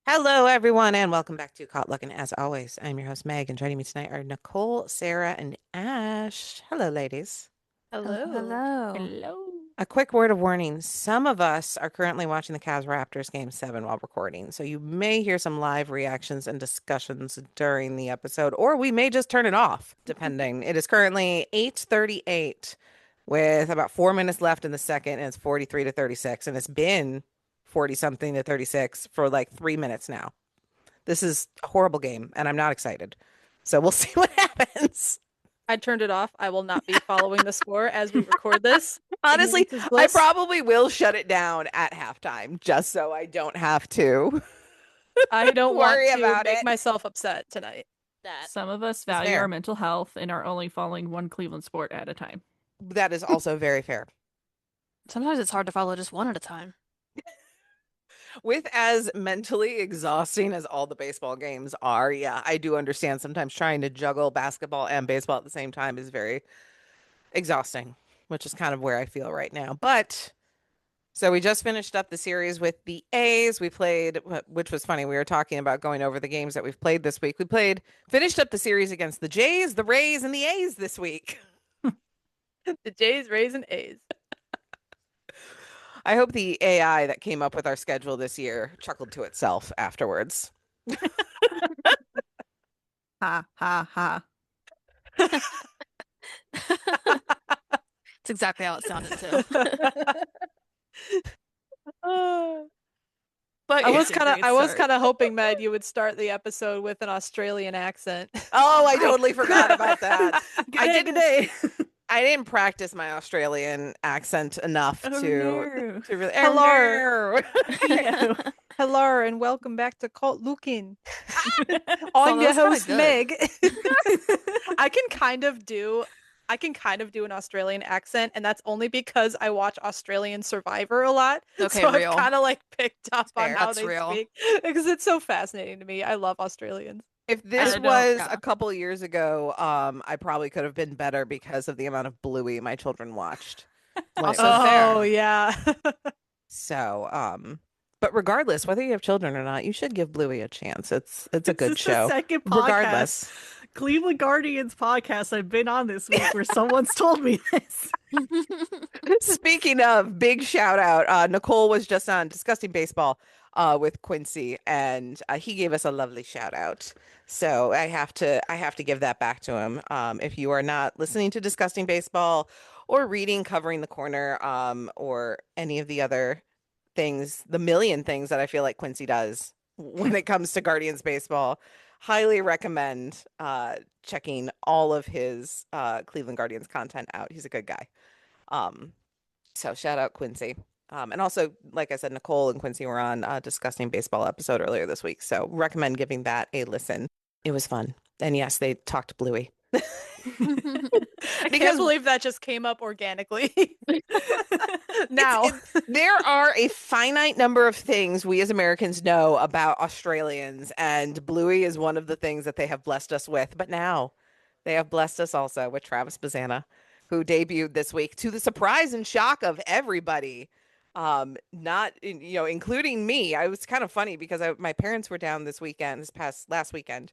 Hello, everyone, and welcome back to Caught Lookin. As always, I'm your host, Meg, and joining me tonight are Nicole, Sarah, and Ash. Hello, ladies. Hello, Hello. hello. Hello. A quick word of warning. Some of us are currently watching the Cavs Raptors game 7 while recording, so you may hear some live reactions and discussions during the episode, or we may just turn it off, depending. It is currently 8:38 with about 4 minutes left in the second, and it's 43 to 36, and it's been 40 something to 36 for like 3 minutes now. This is a horrible game, and I'm not excited. So we'll see what happens. I turned it off. I will not be following the score as we record this. Honestly, Ignorance is I bliss. probably will shut it down at halftime just so I don't have to I don't want worry to about make it. myself upset tonight. That Some of us It's value our fair. mental health and are only following one Cleveland sport at a time. That is also very fair. Sometimes it's hard to follow just one at a time. With as mentally exhausting as all the baseball games are, yeah, I do understand sometimes trying to juggle basketball and baseball at the same time is very exhausting, which is kind of where I feel right now. But so we just finished up the series with the A's. We played, which was funny. We were talking about going over the games that we've played this week. Finished up the series against the Jays, the Rays, and the A's this week. The Jays, Rays, and A's. I hope the AI that came up with our schedule this year chuckled to itself afterwards. Ha ha ha. It's exactly how it sounded too. But It's a great I was start. kind of hoping, Med, you would start the episode with an Australian accent. Oh, I totally forgot about that. Good day, good day. I didn't practice my Australian accent enough Oh, to no. to really. Hello. No. Hello and welcome back to Caught Lookin. So I'm that your was kinda host, good. Meg. I can kind of do an Australian accent, and that's only because I watch Australian Survivor a lot. Okay, So real. I've kind of like picked up on Fair. how That's they real. speak because it's so fascinating to me. I love Australians. If I this don't. was Yeah. a couple years ago, I probably could have been better because of the amount of Bluey my children watched when it Also was fair. Oh yeah. so, but regardless, whether you have children or not, you should give Bluey a chance. It's a This good is the show. second Regardless. podcast, Cleveland Guardians podcast I've been on this week where someone's told me this. Speaking of, big shout out, Nicole was just on Disgusting Baseball with Quincy, and he gave us a lovely shout out. So I have to give that back to him. If you are not listening to Disgusting Baseball or reading Covering the Corner, or any of the other things, the million things that I feel like Quincy does when it comes to Guardians baseball, highly recommend checking all of his Cleveland Guardians content out. He's a good guy. Um, so shout out Quincy. And also, like I said, Nicole and Quincy were on a Disgusting Baseball episode earlier this week. So recommend giving that a listen. It was fun. And yes, they talked Bluey. I Because can't believe that just came up organically. Now. there are a finite number of things we as Americans know about Australians, and Bluey is one of the things that they have blessed us with. But now they have blessed us also with Travis Bazzana, who debuted this week to the surprise and shock of everybody. Not including me. I was kind of funny because my parents were down this past last weekend.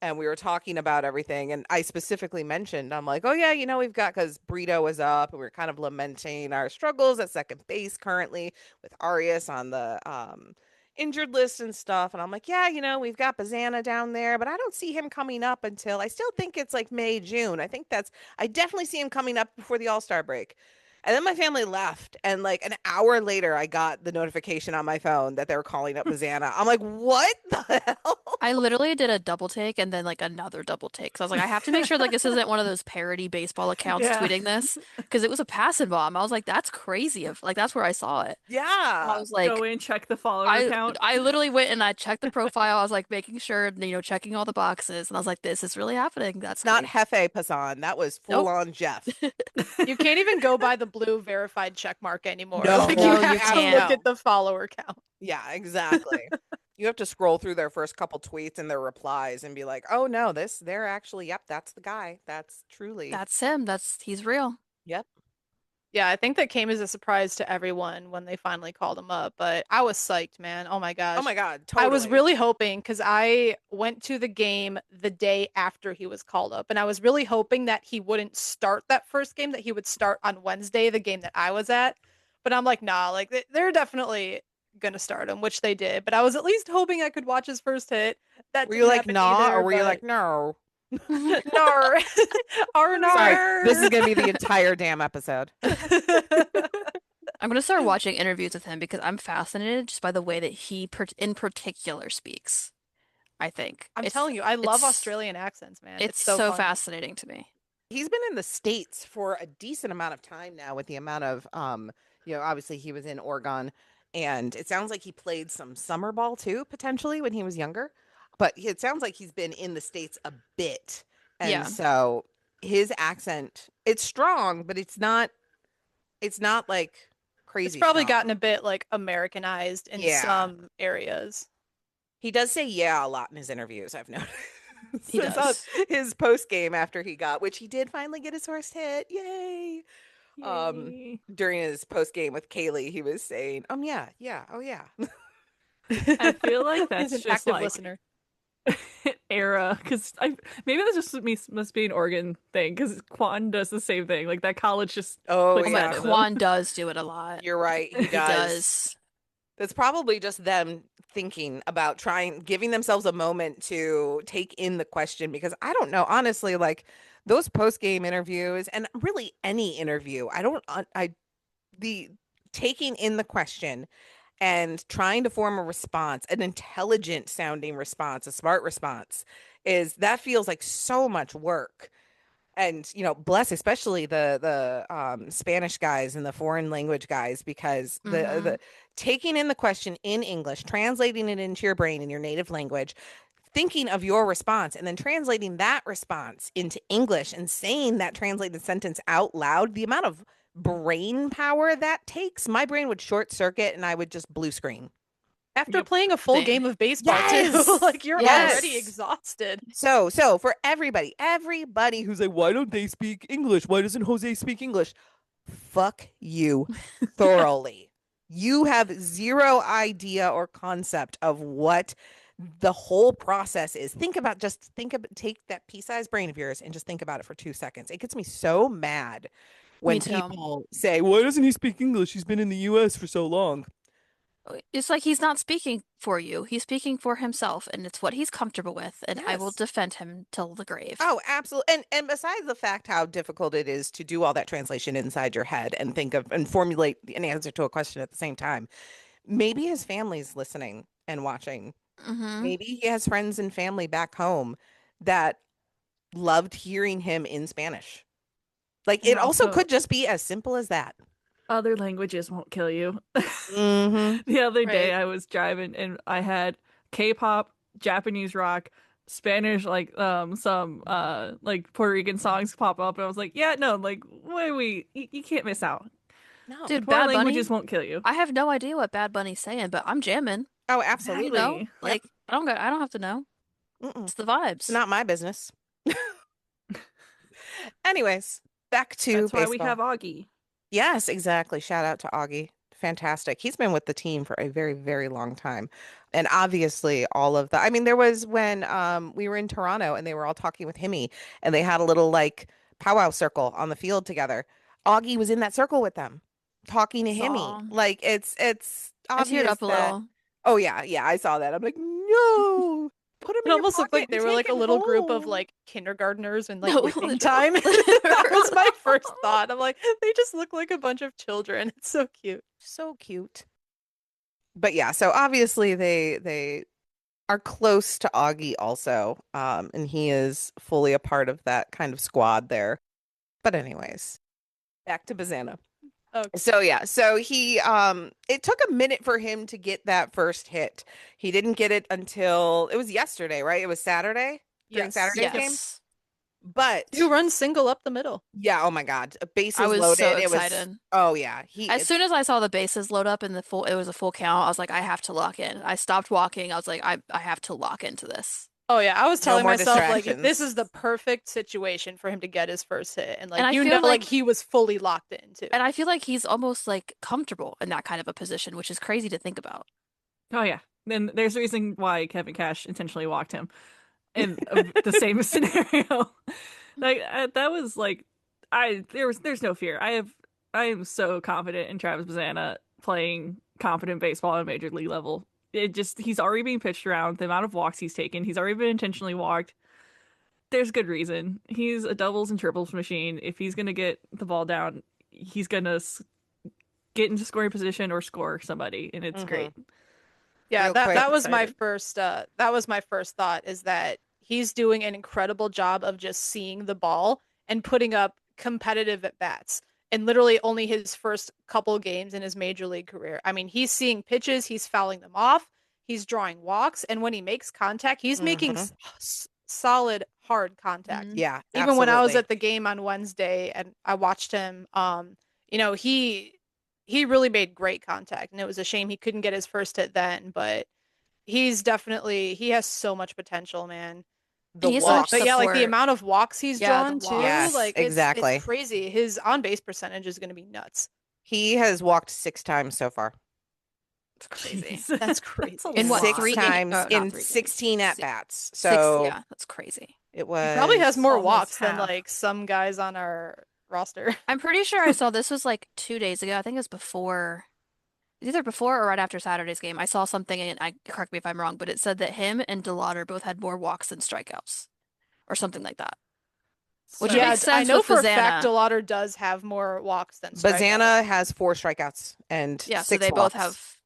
And we were talking about everything, and I specifically mentioned, I'm like, oh yeah, we've got, because Brito was up, and we are kind of lamenting our struggles at second base currently with Arias on the injured list and stuff. And I'm like, yeah, we've got Bazzana down there, but I don't see him coming up until, I still think it's like May, June. I definitely see him coming up before the All-Star break. And then my family left, and like an hour later, I got the notification on my phone that they were calling up Bazzana. I'm like, what the hell? I literally did a double take and then like another double take. So I was like, I have to make sure like this isn't one of those parody baseball accounts Yeah. tweeting this because it was a passing bomb. I was like, that's crazy. Like that's where I saw it. And I Yeah. was like, Go in, check the follower I account. I literally went and I checked the profile. I was like making sure, checking all the boxes, and I was like, this is really happening. That's It's not great. Hefe Passan. That was full Nope. on Jeff. You can't even go by the blue verified check mark anymore. No. Like No, you you have to can't. look at the follower count. Yeah, exactly. You have to scroll through their first couple tweets and their replies and be like, oh no, they're actually, yep, that's the guy. That's truly, That's him. He's real. yep. Yeah, I think that came as a surprise to everyone when they finally called him up, but I was psyched, man. Oh my Oh my gosh. God, I was totally. really hoping because I went to the game the day after he was called up, and I was really hoping that he wouldn't start that first game, that he would start on Wednesday, the game that I was at. But I'm like, nah, like they're definitely gonna start him, which they did. But I was at least hoping I could watch his first hit. That Were you didn't like, happen nah, or either, were you but like, no? Nar. Awr Sorry, this is Naur. gonna be the entire damn episode. I'm gonna start watching interviews with him because I'm fascinated just by the way that he in particular speaks. I think I'm telling you, I love it's Australian accents, man. it's It's so so fun. fascinating to me. He's been in the States for a decent amount of time now with the amount of obviously he was in Oregon and it sounds like he played some summer ball too, potentially when he was younger. But it sounds like he's been in the States a bit. And Yeah. so his accent, it's strong, but it's not like It's crazy probably strong. gotten a bit like Americanized in Yeah. some areas. He does say yeah a lot in his interviews, I've noticed. He It's on does. his post game after he got, which he did finally get his first hit. Yay. Yay. During his post game with Kaylee, he was saying, yeah, yeah, oh yeah. I feel like He's that's an just active like listener. era because I maybe that's just me must be an Oregon thing because Quan does the same thing. Like that college just Oh puts Oh my, that yeah. in them. Quan does do it a lot. You're right. He He does. does. That's probably just them thinking about giving themselves a moment to take in the question because I don't know, honestly, like those post game interviews and really any interview, the taking in the question and trying to form a response, an intelligent sounding response, a smart response, that feels like so much work. And bless especially the Spanish guys and the foreign language guys because the taking in the question in English, translating it into your brain in your native language, thinking of your response and then translating that response into English and saying that translated sentence out loud, the amount of brain power that takes, my brain would short circuit and I would just blue screen. After Yep. playing a full Same. game of baseball Yes! too, like you're Yes. already exhausted. So for everybody who's like, why don't they speak English? Why doesn't Jose speak English? Fuck you thoroughly. You have zero idea or concept of what the whole process is. Take that pea-sized brain of yours and just think about it for 2 seconds. It gets me so mad when Me too. people say, why doesn't he speak English? He's been in the US for so long. It's like he's not speaking for you. He's speaking for himself, and it's what he's comfortable with, and I will Yes. defend him till the grave. Oh, absolutely. And besides the fact how difficult it is to do all that translation inside your head and think of and formulate an answer to a question at the same time, maybe his family's listening and watching. Mm-hmm. Maybe he has friends and family back home that loved hearing him in Spanish. Like And it also also- could just be as simple as that. Other languages won't kill you. Mm-hmm. The other day Right. I was driving and I had K-pop, Japanese rock, Spanish, like some like Puerto Rican songs pop up, and I was like, yeah, no, like wait, you can't miss out. No. Dude, Foreign Bad Bunny. languages won't kill you. I have no idea what Bad Bunny's saying, but I'm jamming. Oh, You absolutely. know, Yep. like I don't have to know. Mm-mm. It's the vibes. It's not my business. Anyways, back to That's why we baseball. have Augie. Yes, exactly. Shout out to Augie. Fantastic. He's been with the team for a very, very long time. And obviously I mean, there was when we were in Toronto and they were all talking with Himmy and they had a little like powwow circle on the field together. Augie was in that circle with them, talking to Himmy. Saw. Like it's I teared obvious up a that, little. oh yeah, I saw that. I'm like, no, put him It in your almost looked pocket like they and were take like a him little group of home. like kindergartners and like No, whipping literally. time. That was my first thought. I'm like, they just look like a bunch of children. It's so cute. So cute. But yeah, so obviously they are close to Augie also, and he is fully a part of that kind of squad there. But anyways, back to Bazzana. Okay. So yeah, so he it took a minute for him to get that first hit. He didn't get it until it was yesterday, right? It was Saturday during Yes. Saturday's game. Yes. But 2 runs single up the middle. yeah, oh my God, bases I was loaded. so It was excited. oh yeah, As soon as I saw the bases load up and it was a full count, I was like, I have to lock in. I stopped walking. I was like, I have to lock into this. Oh yeah, I was No telling more myself like this distractions. is the perfect situation for him to get his first hit, and And like I you feel know, like like he was fully locked in too. and I feel like he's almost like comfortable in that kind of a position, which is crazy to think about. Oh yeah. Then there's a reason why Kevin Cash intentionally walked him in the same scenario. Like that was like there's no fear. I am so confident in Travis Bazzana playing competent baseball at major league level. It just he's already being pitched around. The amount of walks he's taken, he's already been intentionally walked. There's good reason. He's a doubles and triples machine. If he's gonna get the ball down, he's gonna get into scoring position or score somebody, and it's Hmm. great. Yeah, Real that quick. that was my Excited. first that was my first thought is that he's doing an incredible job of just seeing the ball and putting up competitive at bats. And literally only his first couple games in his major league career. I mean, he's seeing pitches, he's fouling them off, he's drawing walks, and when he makes contact, he's making Hmm. solid hard contact. Hmm. Yeah, Even when I was absolutely. at the game on Wednesday and I watched him, you know, he really made great contact, and it was a shame he couldn't get his first hit then, but he has so much potential, man. The And he has so much But yeah, walks. like the support. amount of walks he's Yeah, the drawn too, walks. Yes, like it's exactly. crazy. His on base percentage is going to be nuts. He has walked 6 times so far. It's crazy. Jeez. That's That's a crazy. In what, Six lot. three games? times Oh, not in 3 games. 16 at bats. Six. So Yeah, that's crazy. it He probably has was more Almost walks than half. like some guys on our roster. I'm pretty sure I saw this was like 2 days ago. I think it was before, either before or right after Saturday's game. I saw something, and I correct me if I'm wrong, but it said that him and DeLauder both had more walks than strikeouts, or something like that. Which So Yeah, makes I sense know with for a fact Bazzana. Delauder does have more walks than strikeouts. Bazzana has 4 strikeouts and Yeah, so six walks.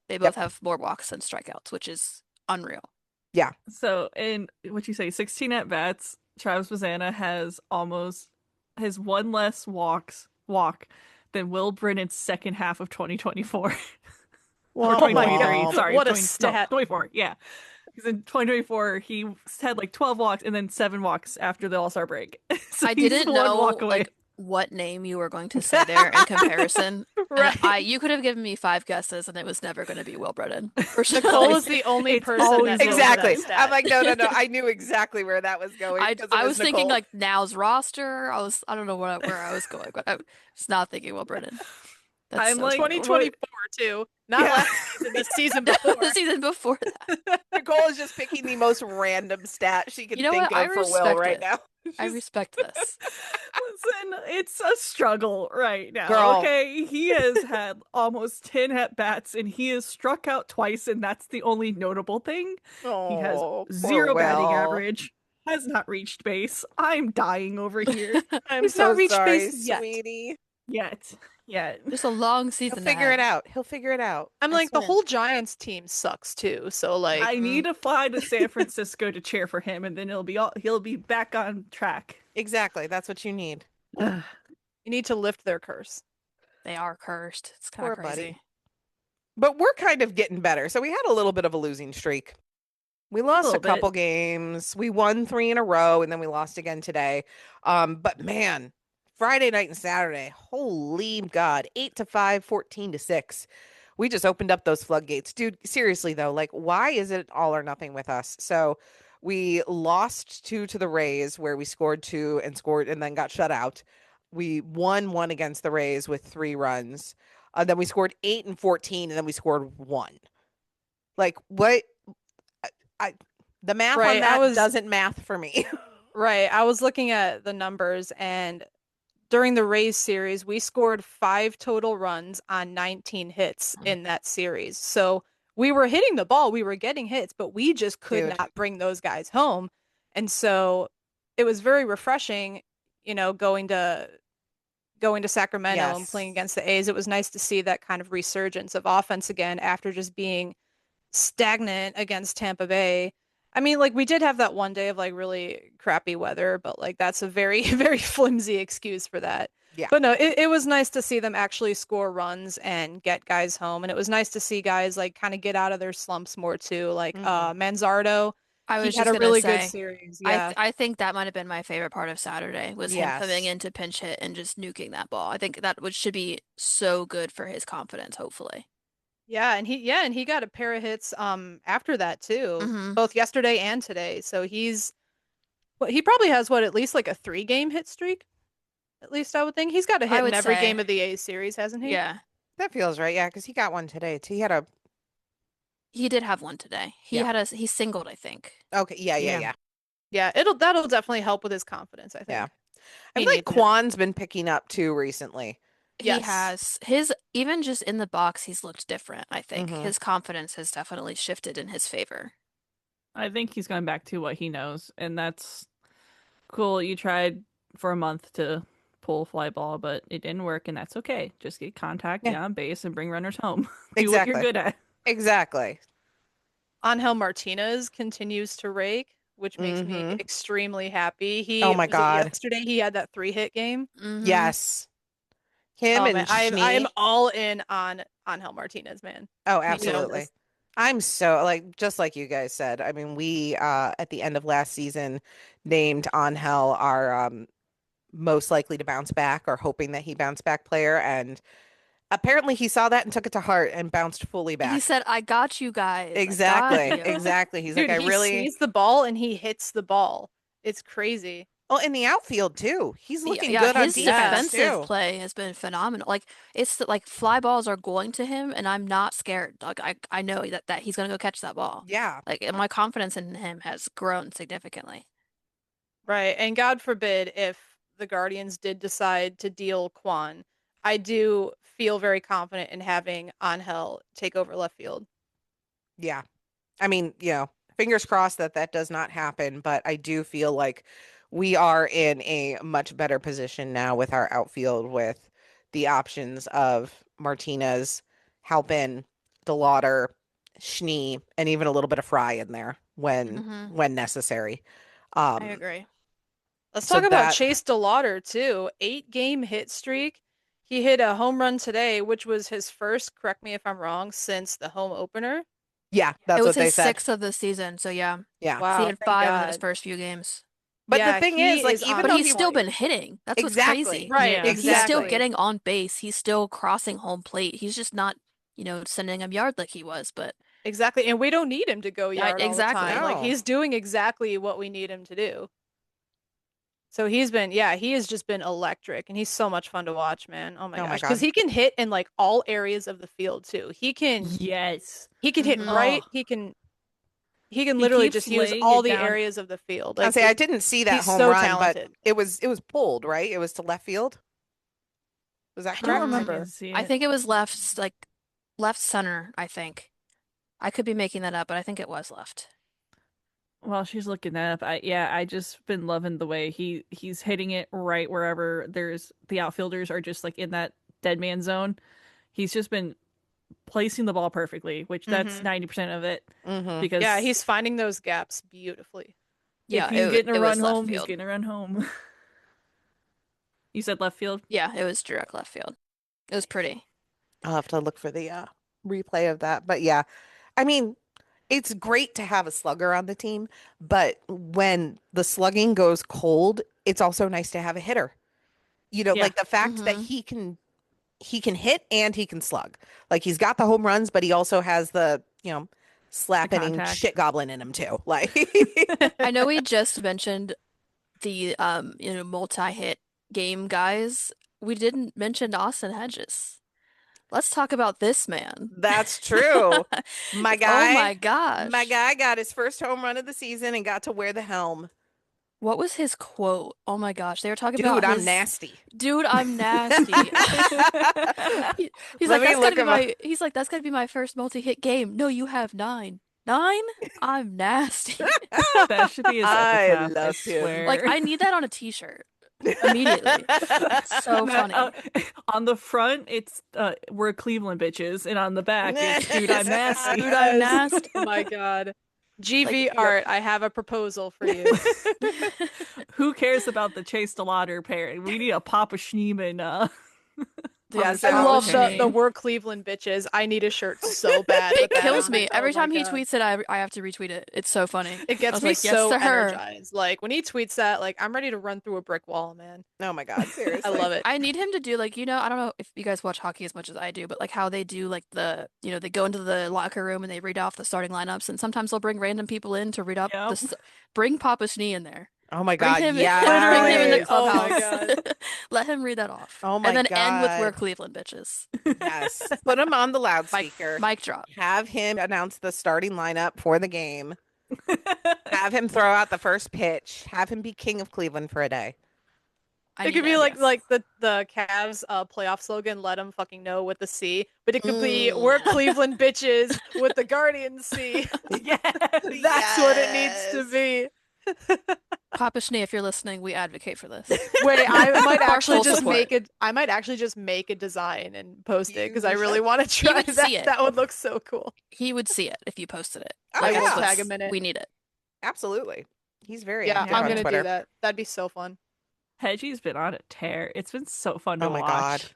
they both Yep. have more walks than strikeouts, which is unreal. Yeah. So in what you say, 16 at bats, Travis Bazzana has one less walk than Will Brennan's second half of 2024. Or Oh my 2023, God. Womp. sorry, What a 20, no, stat. 24, yeah. Because in 2024, he had like 12 walks and then 7 walks after the All-Star break. So I he's didn't one know walk away. like what name you were going to say there in comparison. And Right. you could have given me 5 guesses and it was never going to be Will Brennan. Nicole Personally. is the only It's person always that Will knows that Exactly. Brennan. I'm stat. like, no. I knew exactly where that was going because it I was was thinking Nicole. like now's roster. I don't know where I was going, but I was not thinking Will Brennan. That's I'm so like, funny. what? 2024 too. Not Yeah. last season, the season before. The season before that. Nicole is just picking the most random stat she can You know think what? I of for Will respect right it. now. I respect this. Listen, it's a struggle right now. Girl. Okay, he has had almost 10 at bats and he has struck out twice, and that's the only notable thing. He has Oh, poor 0 batting Will. average, has not reached base. I'm dying over here. I'm He's so not reached sorry, base yet. sweetie. Yet. Just a long He'll season figure it ahead. out. He'll figure it out. I'm I like the swear. whole Giants team sucks too. So like I need to fly to San Francisco to cheer for him, and then he'll be back on track. Exactly. That's what you need. you need to lift their curse. They are cursed. It's kind Poor of crazy. buddy. But we're kind of getting better. So we had a little bit of a losing streak. We lost a little bit. couple games. We won 3 in a row, and then we lost again today. But man, Friday night and Saturday, holy God, 8-5, 14-6. We just opened up those floodgates. Dude, seriously though, like why is it all or nothing with us? So we lost 2 to the Rays where we scored 2 and then got shut out. We won 1 against the Rays with 3 runs. Then we scored 8 and 14, and then we scored 1. Like what? The math Right, on that doesn't math for me. Right. I was looking at the numbers, and during the Rays series, we scored 5 total runs on 19 hits in that series. So we were hitting the ball, we were getting hits, but we just could Dude. not bring those guys home. And so it was very refreshing, you know, going to Sacramento and Yes. playing against the A's. It was nice to see that kind of resurgence of offense again after just being stagnant against Tampa Bay. I mean, like we did have that one day of like really crappy weather, but like that's a very, very flimsy excuse for that. Yeah. But no, it was nice to see them actually score runs and get guys home. And it was nice to see guys like kind of get out of their slumps more too. Like Mhm. Manzardo, I he was had just a gonna really good say, series. Yeah. I think that might have been my favorite part of Saturday was him coming Yes. in to pinch hit and just nuking that ball. I think that should be so good for his confidence, hopefully. Yeah, and he got a pair of hits after that too, Hmm. both yesterday and today. So he probably has what, at least like a 3-game hit streak. At least I would think he's got a I hit in would every game say. of the A series, hasn't he? Yeah. That feels right. Yeah, because he got one today. Too. He had a He did have one today. yeah. He singled, I think. Okay. Yeah. Yeah. Yeah. Yeah. Yeah, that'll definitely help with his confidence, I Yeah. think. I He feel like needs it. Kwan's been picking up too recently. He Yes. has his even just in the box, he's looked different, I think. Hmm. His confidence has definitely shifted in his favor. I think he's going back to what he knows, and that's cool. You tried for a month to pull fly ball, but it didn't work, and that's okay. Just get contact, Yeah. get on base, and bring runners home. Do what you're Exactly. good at. Exactly. Angel Martinez continues to rake, which makes me Hmm. extremely happy. Oh He my was it God. yesterday he had that 3-hit game. Hmm. Yes. Him Oh man, and I'm Schnee. all in on Angel Martinez, man. Oh, You know absolutely. this. I'm so like just like you guys said. I mean, we at the end of last season named Angel our most likely to bounce back or hoping that he bounced back player, and apparently he saw that and took it to heart and bounced fully He back. said, I got you guys. I got Exactly. you. Exactly. He's like, Dude, I he really sees the ball and he hits the ball. It's crazy. oh, in the outfield too. He's Yeah, looking yeah, good on his defense Yes. defensive too. play has been phenomenal. Like like fly balls are going to him, and I'm not scared. Like I know that he's gonna go catch that ball. Yeah. Like and my confidence in him has grown significantly. Right. And God forbid if the Guardians did decide to deal Quan, I do feel very confident in having Angel take over left field. Yeah. I mean, fingers crossed that that does not happen, but I do feel like we are in a much better position now with our outfield with the options of Martinez, Halpin, DeLauder, Schnee, and even a little bit of Fry in there Hmm. when necessary. I Um, agree. Let's so talk about that Chase DeLauder too. 8-game hit streak. He hit a home run today, which was his first, correct me if I'm wrong, since the home opener. yeah, It that's was what they his said. sixth of the season, so yeah. Yeah. So he Wow, had thank 5 in his God. first few games. But the Yeah, thing is, he like, is even on But though he's he still been point. hitting. That's what's exactly, crazy. Right, Yeah. Like he's still exactly. exactly. getting on base. He's still crossing home plate. He's just not, sending him yard like he was, but Exactly. And we don't need him to go yeah, yard all the time. exactly. Like No. he's doing exactly what we need him to do. So he has just been electric and he's so much fun to watch, man. Oh my Oh my gosh. Because God. he can hit in like all areas of the field too. Yes. He can hit Hmm. right. Oh, He can he literally keeps just use laying all it the down. areas of the field. I'll Like say I didn't see that he's home so run, but talented. it was pulled, right? It was to left field. Was that I don't correct? I can remember. see I it. think it was left center, I think. I could be making that up, but I think it was left. While she's looking that up, I just been loving the way he's hitting it right wherever there's the outfielders are just like in that dead man zone. He's just been placing the ball perfectly, which that's Hmm 90% of it. Mm-hmm. Yeah, Because he's finding those gaps beautifully. if Yeah, he's getting a it was run left home, he's field. getting a run home. You said left field? Yeah, it was direct left field. It was pretty. I'll have to look for the replay of that. But yeah, I mean, it's great to have a slugger on the team, but when the slugging goes cold, it's also nice to have a hitter. Yeah. Like the fact that Hmm. he can hit and he can slug. Like he's got the home runs, but he also has the, The slapping contact. shit goblin in him too. Like I know we just mentioned the multi-hit game guys. We didn't mention Austin Hedges. Let's talk about this man. that's true. My Oh guy, my my gosh. guy got his first home run of the season and got to wear the helm. What was his quote? Oh my gosh. They were talking Dude, about I'm his nasty. dude, I'm nasty. He's Let like, me that's gotta look be him up. he's like, that's gotta be my first multi-hit game. No, you have 9. 9? I'm nasty. That should be his I epitaph, I love him. Like, swear. I need that on a t-shirt immediately. So That, funny. on the front, it's we're Cleveland bitches, and on the back, it's dude, I'm nasty. Dude, I'm Yes. nasty. Oh my God. Like, GV Yep. art, I have a proposal for you. Who cares about the Chase DeLauder pair? We need a Papa Schneeman. Yes, So I love the Shane. "We're Cleveland bitches." I need a shirt so bad. It with that kills on me. it. Every Oh my time he God. tweets it, I have to retweet it. It's so funny. It I gets was me like, yes so to her. energized. Like when he tweets that, like I'm ready to run through a brick wall, man. Oh my God, I seriously. love it. I need him to do like, I don't know if you guys watch hockey as much as I do, but like how they do like they go into the locker room and they read off the starting lineups, and sometimes they'll bring random people in to read up Yep. bring Papa Schnee in there. Oh my Bring God, him, yeah. bring him in the Oh my clubhouse. God. Let him read that off. Oh And my then end with "We're God. Cleveland bitches." Yes. Put him on the Mic, loudspeaker. mic drop. Have him announce the starting lineup for the game. Have him throw out the first pitch. Have him be king of Cleveland for a day. I It could need be it. like Yes. like the Cavs playoff slogan, "Let them fucking know" with the C, but it could be Mm. "We're Cleveland bitches" with the Guardians C. Yes. That's what it needs to Yes. be. Papa Schnee, if you're listening, we advocate for this. Wait, I might Our actually full just support. make it. I might actually just make a design and post it because I You really should. want to He try would that. see it. That would look so cool. He would see it if you posted it. Oh, I Like, will yeah. tag him in it. we need it. Absolutely. He's very Yeah, active I'm on gonna Twitter. do that. That'd be so fun. Hedgie's been on a tear. It's been so fun to Oh my watch. God.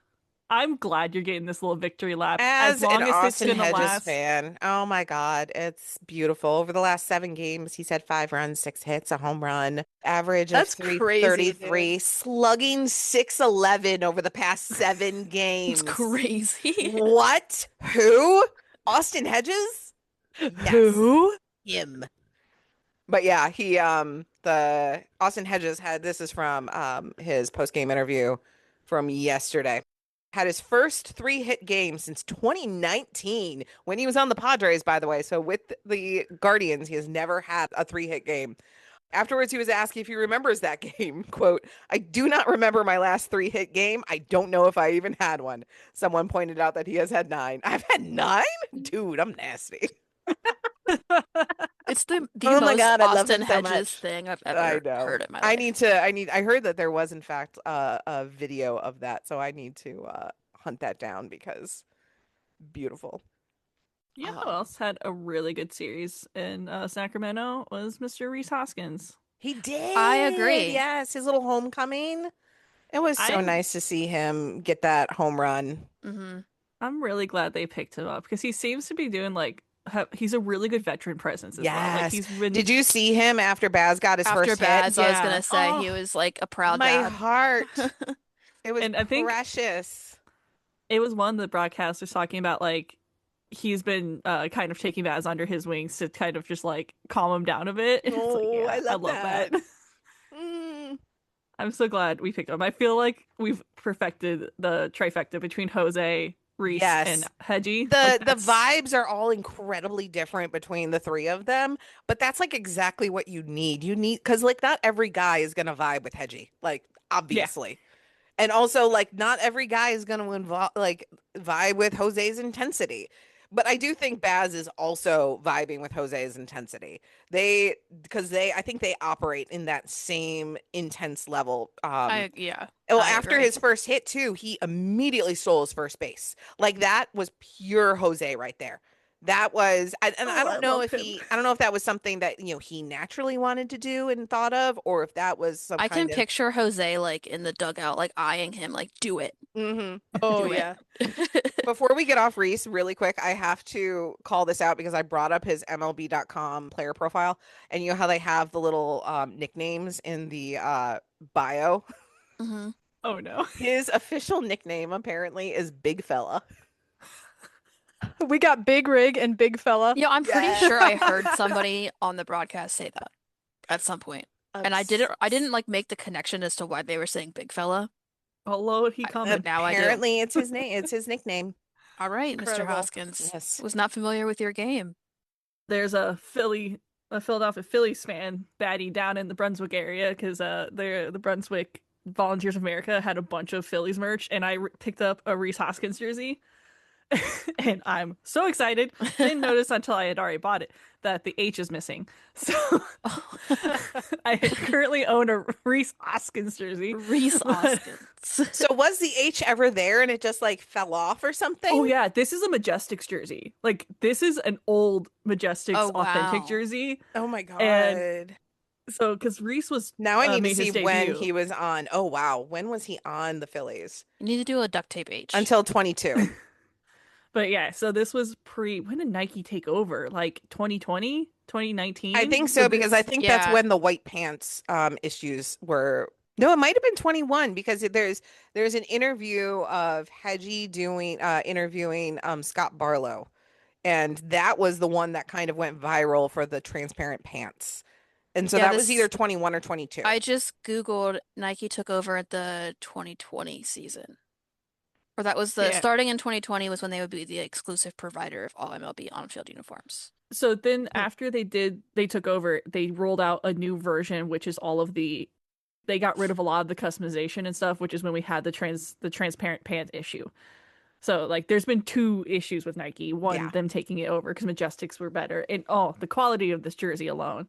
I'm glad you're getting this little victory lap. As long an as it's Austin gonna Hedges last. fan, oh my God, it's beautiful. Over the last 7 games, he's had 5 runs, 6 hits, a home run, average of That's crazy, 333, dude. slugging 611 over the past 7 games. It's crazy. What? Who? Austin Hedges? Yes, Who? him. But yeah, he the Austin Hedges had this is from his post-game interview from yesterday. Had his first 3-hit game since 2019 when he was on the Padres, by the way. So with the Guardians, he has never had a 3-hit game. Afterwards, he was asked if he remembers that game. Quote, "I do not remember my last 3-hit game. I don't know if I even had one." Someone pointed out that he has had 9. I've had 9? Dude, I'm nasty. It's the Oh my most God, I love Austin him so Hedges much. thing I've I ever know. heard in my I life. I heard that there was in fact a video of that, so I need to hunt that down because beautiful. You know who else had a really good series in Sacramento was Mr. Reese Hoskins. He did. I agree. Yes, his little homecoming. It was so I'm nice to see him get that home run. Hmm I'm really glad they picked him up because he seems to be doing he's a really good veteran presence as well. Like Yes. he's been Did you see him after Baz got his After first Baz, hit? I was Yeah. gonna say he Oh, was like a proud my dad. heart. It was And I think precious. it was one of the broadcasters talking about like he's been kind of taking Baz under his wings to kind of just like calm him down a bit. And it's like, Oh, yeah, I love that. that. Mm. I'm so glad we picked him. I feel like we've perfected the trifecta between Jose, Reese, Yes. and Hedgie. The Like, the that's- vibes are all incredibly different between the 3 of them, but that's like exactly what you need. You need because like not every guy is gonna vibe with Hedgie, like obviously. And also like not every guy is gonna vibe with Jose's intensity. But I do think Baz is also vibing with Jose's intensity. I think they operate in that same intense level. Yeah. Well, I after agree. his first hit too, he immediately stole his first base. Like that was pure Jose right there. That was, I don't know if I don't know if that was something that he naturally wanted to do and thought of, or if that was some I can kind of. picture Jose like in the dugout, like eyeing him, like, do it. Hmm. Oh Do it. yeah. Before we get off Reese, really quick, I have to call this out because I brought up his MLB.com player profile, and you know how they have the little nicknames in the bio. hmm oh no. His official nickname apparently is Big Fella. We got Big Rig and Big Fella. Yeah, I'm pretty Yes. sure I heard somebody on the broadcast say that at some point. And I didn't like make the connection as to why they were saying big fella. Although he But commented. now I do. Apparently, it's his name. It's his nickname. All right, Mr. Incredible. Hoskins. Yes. Was not familiar with your game. There's a Philadelphia Phillies fan baddie down in the Brunswick area because the Brunswick Volunteers of America had a bunch of Phillies merch, and I picked up a Reese Hoskins jersey. And I'm so excited. Didn't notice until I had already bought it that the H is missing. So I currently own a Reese Hoskins jersey. Reese but- Hoskins. So was the H ever there and it just like fell off or something? Oh yeah, this is a Majestics jersey. Like this is an old Majestics Oh, authentic wow. jersey. Oh my God. And- So, because Reese was Now I need to made his see when debut. he was on. Oh wow, when was he on the Phillies? You need to do a duct tape H. Until 22. But yeah, so this was when did Nike take over? Like 2020, I 2019? think So so because I this, think that's Yeah. when the white pants issues were. No, it might have been 21 because there's an interview of Hedgie doing interviewing Scott Barlow, and that was the one that kind of went viral for the transparent pants. And so Yeah, that was either this 21 or 22. I just Googled Nike took over at the 2020 season. Or that was the yeah. starting in 2020 was when they would be the exclusive provider of all MLB on-field uniforms. So then Hmm. after they took over, they rolled out a new version, which is all of they got rid of a lot of the customization and stuff, which is when we had the transparent pant issue. So like there's been two issues with Nike. One, Yeah. them taking it over because Majestics were better. And the quality of this jersey alone.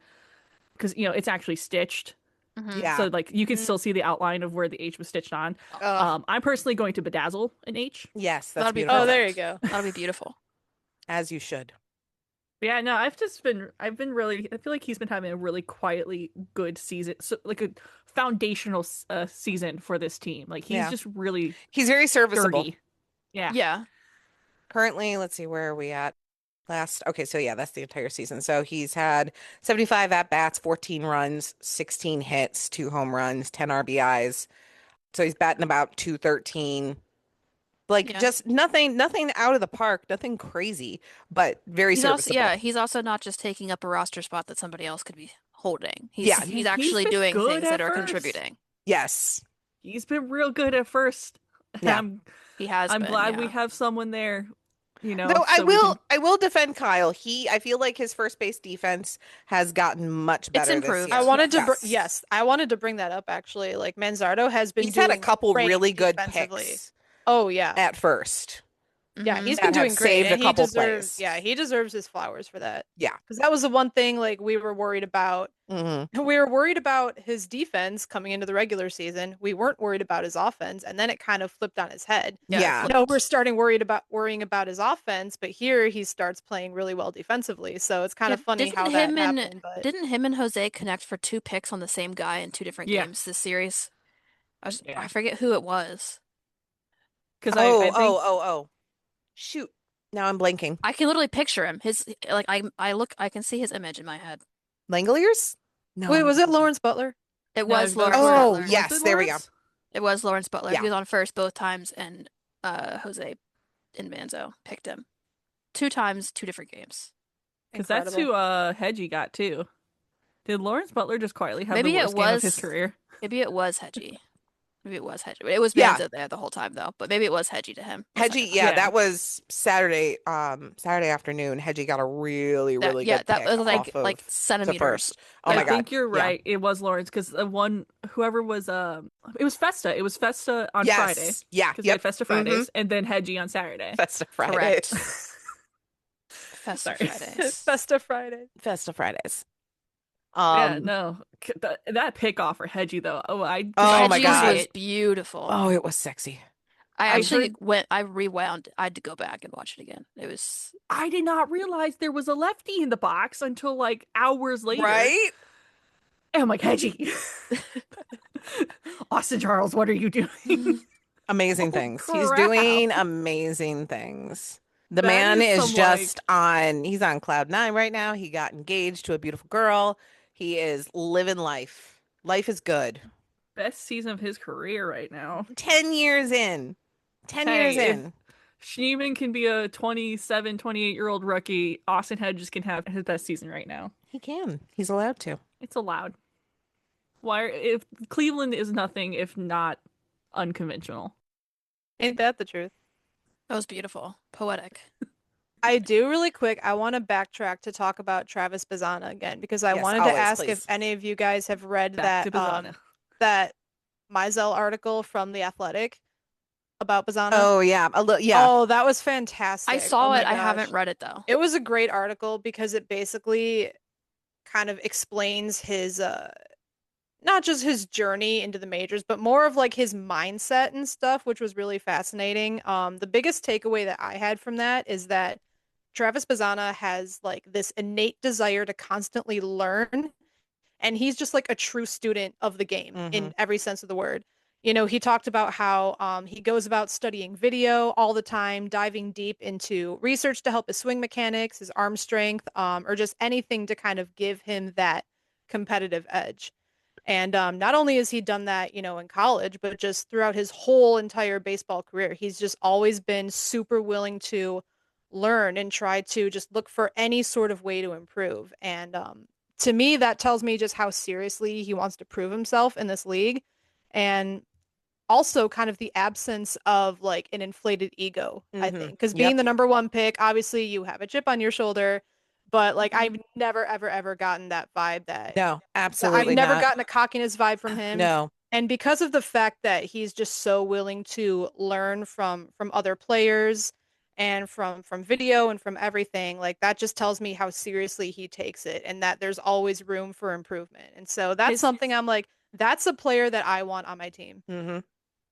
Because it's actually stitched. Mm-hmm. Yeah. So like you can Mm. still see the outline of where the H was stitched on. I'm personally going to bedazzle an H. Yes, that's That'll be beautiful. Oh, there you perfect. go. That'll be beautiful. As you should. Yeah, no, I've been really, I feel like he's been having a really quietly good season, so like a foundational season for this team. Like he's Yeah. just really He's very serviceable. sturdy. Yeah. Yeah. Currently, let's see, where are we at? Okay, so yeah, that's the entire season. So he's had 75 at bats, 14 runs, 16 hits, 2 home runs, 10 RBIs. So he's batting about 213. Like Yeah. just nothing out of the park, nothing crazy, but very He's also serviceable. he's also not just taking up a roster spot that somebody else could be holding. Yeah. He's Yeah, he's actually been doing good things that at are first. contributing. Yes. He's been real good at first. Yeah. He has I'm been, glad we yeah. have someone there, Though so we can. I will defend Kyle. I feel like his first base defense has gotten much It's better this improved. year. I wanted to Yes. I wanted to bring that up actually. Like Manzardo has been He's had a doing couple great really good defensively. picks Oh yeah. at first. Yeah, Mhm. he's that been have doing great saved a and he couple deserves plays. he deserves his flowers for that. Yeah. Because that was the one thing like we were worried about. Hmm. We were worried about his defense coming into the regular season. We weren't worried about his offense, and then it kind of flipped on his head. Yeah, it Yeah. No, flipped. we're worrying about his offense, but here he starts playing really well defensively. So it's kind of funny how that happened. But Didn't him and Jose connect for 2 picks on the same guy in 2 different Yeah. games this series? I Yeah. forget who it was. Because Oh, I think oh. Shoot. Now I'm blanking. I can literally picture him. His like I can see his image in my head. Langoliers? No. wait, I don't was think it Lawrence Butler? It no, was no, Lawrence Oh, Butler. yes, Was it there we go. Lawrence? It was Lawrence Butler. Yeah. He was on first both times, and Jose and Manzo picked him 2 times, 2 different games. Because that's Incredible. who Hedgie got too. Did Lawrence Butler just quietly have Maybe the it worst game of his was- career? Maybe it was Hedgie. Maybe it was Hedgie. It was Yeah. Manzo there the whole time though, but maybe it was Hedgie to him. Let's not Hedgie, get yeah, Yeah. that was Saturday afternoon. Hedgie got a really, that. really Yeah, good that pick was like off of like to centimeters. first. Oh I my God. think you're Yeah. right. It was Lawrence because whoever was it was Festa. It was Festa on Friday Yes. Yeah. because we had Yep. Festa Fridays and then Hedgie on Saturday. Festa Fridays. Correct. Festive Sorry. Fridays. Festa Friday. Festa Fridays. Yeah, no, that pick off for Hedgie though. Oh my Hedgie's God. was beautiful. Oh, it was sexy. I I actually heard- I rewound. I had to go back and watch it again. It was I did not realize there was a lefty in the box until like hours later. Right? And I'm like, Hedgie. Austin Charles, what are you doing? Amazing Oh, things. He's crap. doing amazing things. The That man is is some, just he's on cloud 9 right now. He got engaged to a beautiful girl. He is living life. Life is good. Best season of his career right now. 10 years in. 10 Hey, years if- in. Schneeman can be a 27, 28-year-old rookie. Austin Hedges can have his best season right now. He can. He's allowed to. It's allowed. If Cleveland is nothing if not unconventional. Ain't that the truth? that was beautiful, poetic. I do really quick. I want to backtrack to talk about Travis Bazzana again because I Yes, wanted to always, ask please. if any of you guys have read Back to that Bazzana. that Mizell article from The Athletic about Bazzana. Oh, yeah. Yeah. Oh, that was fantastic. I Oh saw my it. I haven't gosh. read it though. It was a great article because it basically kind of explains his not just his journey into the majors, but more of like his mindset and stuff, which was really fascinating. The biggest takeaway that I had from that is that Travis Bazzana has like this innate desire to constantly learn And he's just like a true student of the game Mm-hmm. in every sense of the word. He talked about how he goes about studying video all the time, diving deep into research to help his swing mechanics, his arm strength, or just anything to kind of give him that competitive edge. And not only has he done that, in college, but just throughout his whole entire baseball career, he's just always been super willing to learn and try to just look for any sort of way to improve. And to me, that tells me just how seriously he wants to prove himself in this league. And also kind of the absence of like an inflated ego, I Mm-hmm. think. Because being Yep. the number one pick, obviously you have a chip on your shoulder, but like I've never, ever, ever gotten that vibe No, I've absolutely never not. gotten a cockiness vibe from him. No. And because of the fact that he's just so willing to learn from other players and from video and from everything, like that just tells me how seriously he takes it and that there's always room for improvement. And so that's His something I'm like, that's a player that I want on my team. Mm-hmm.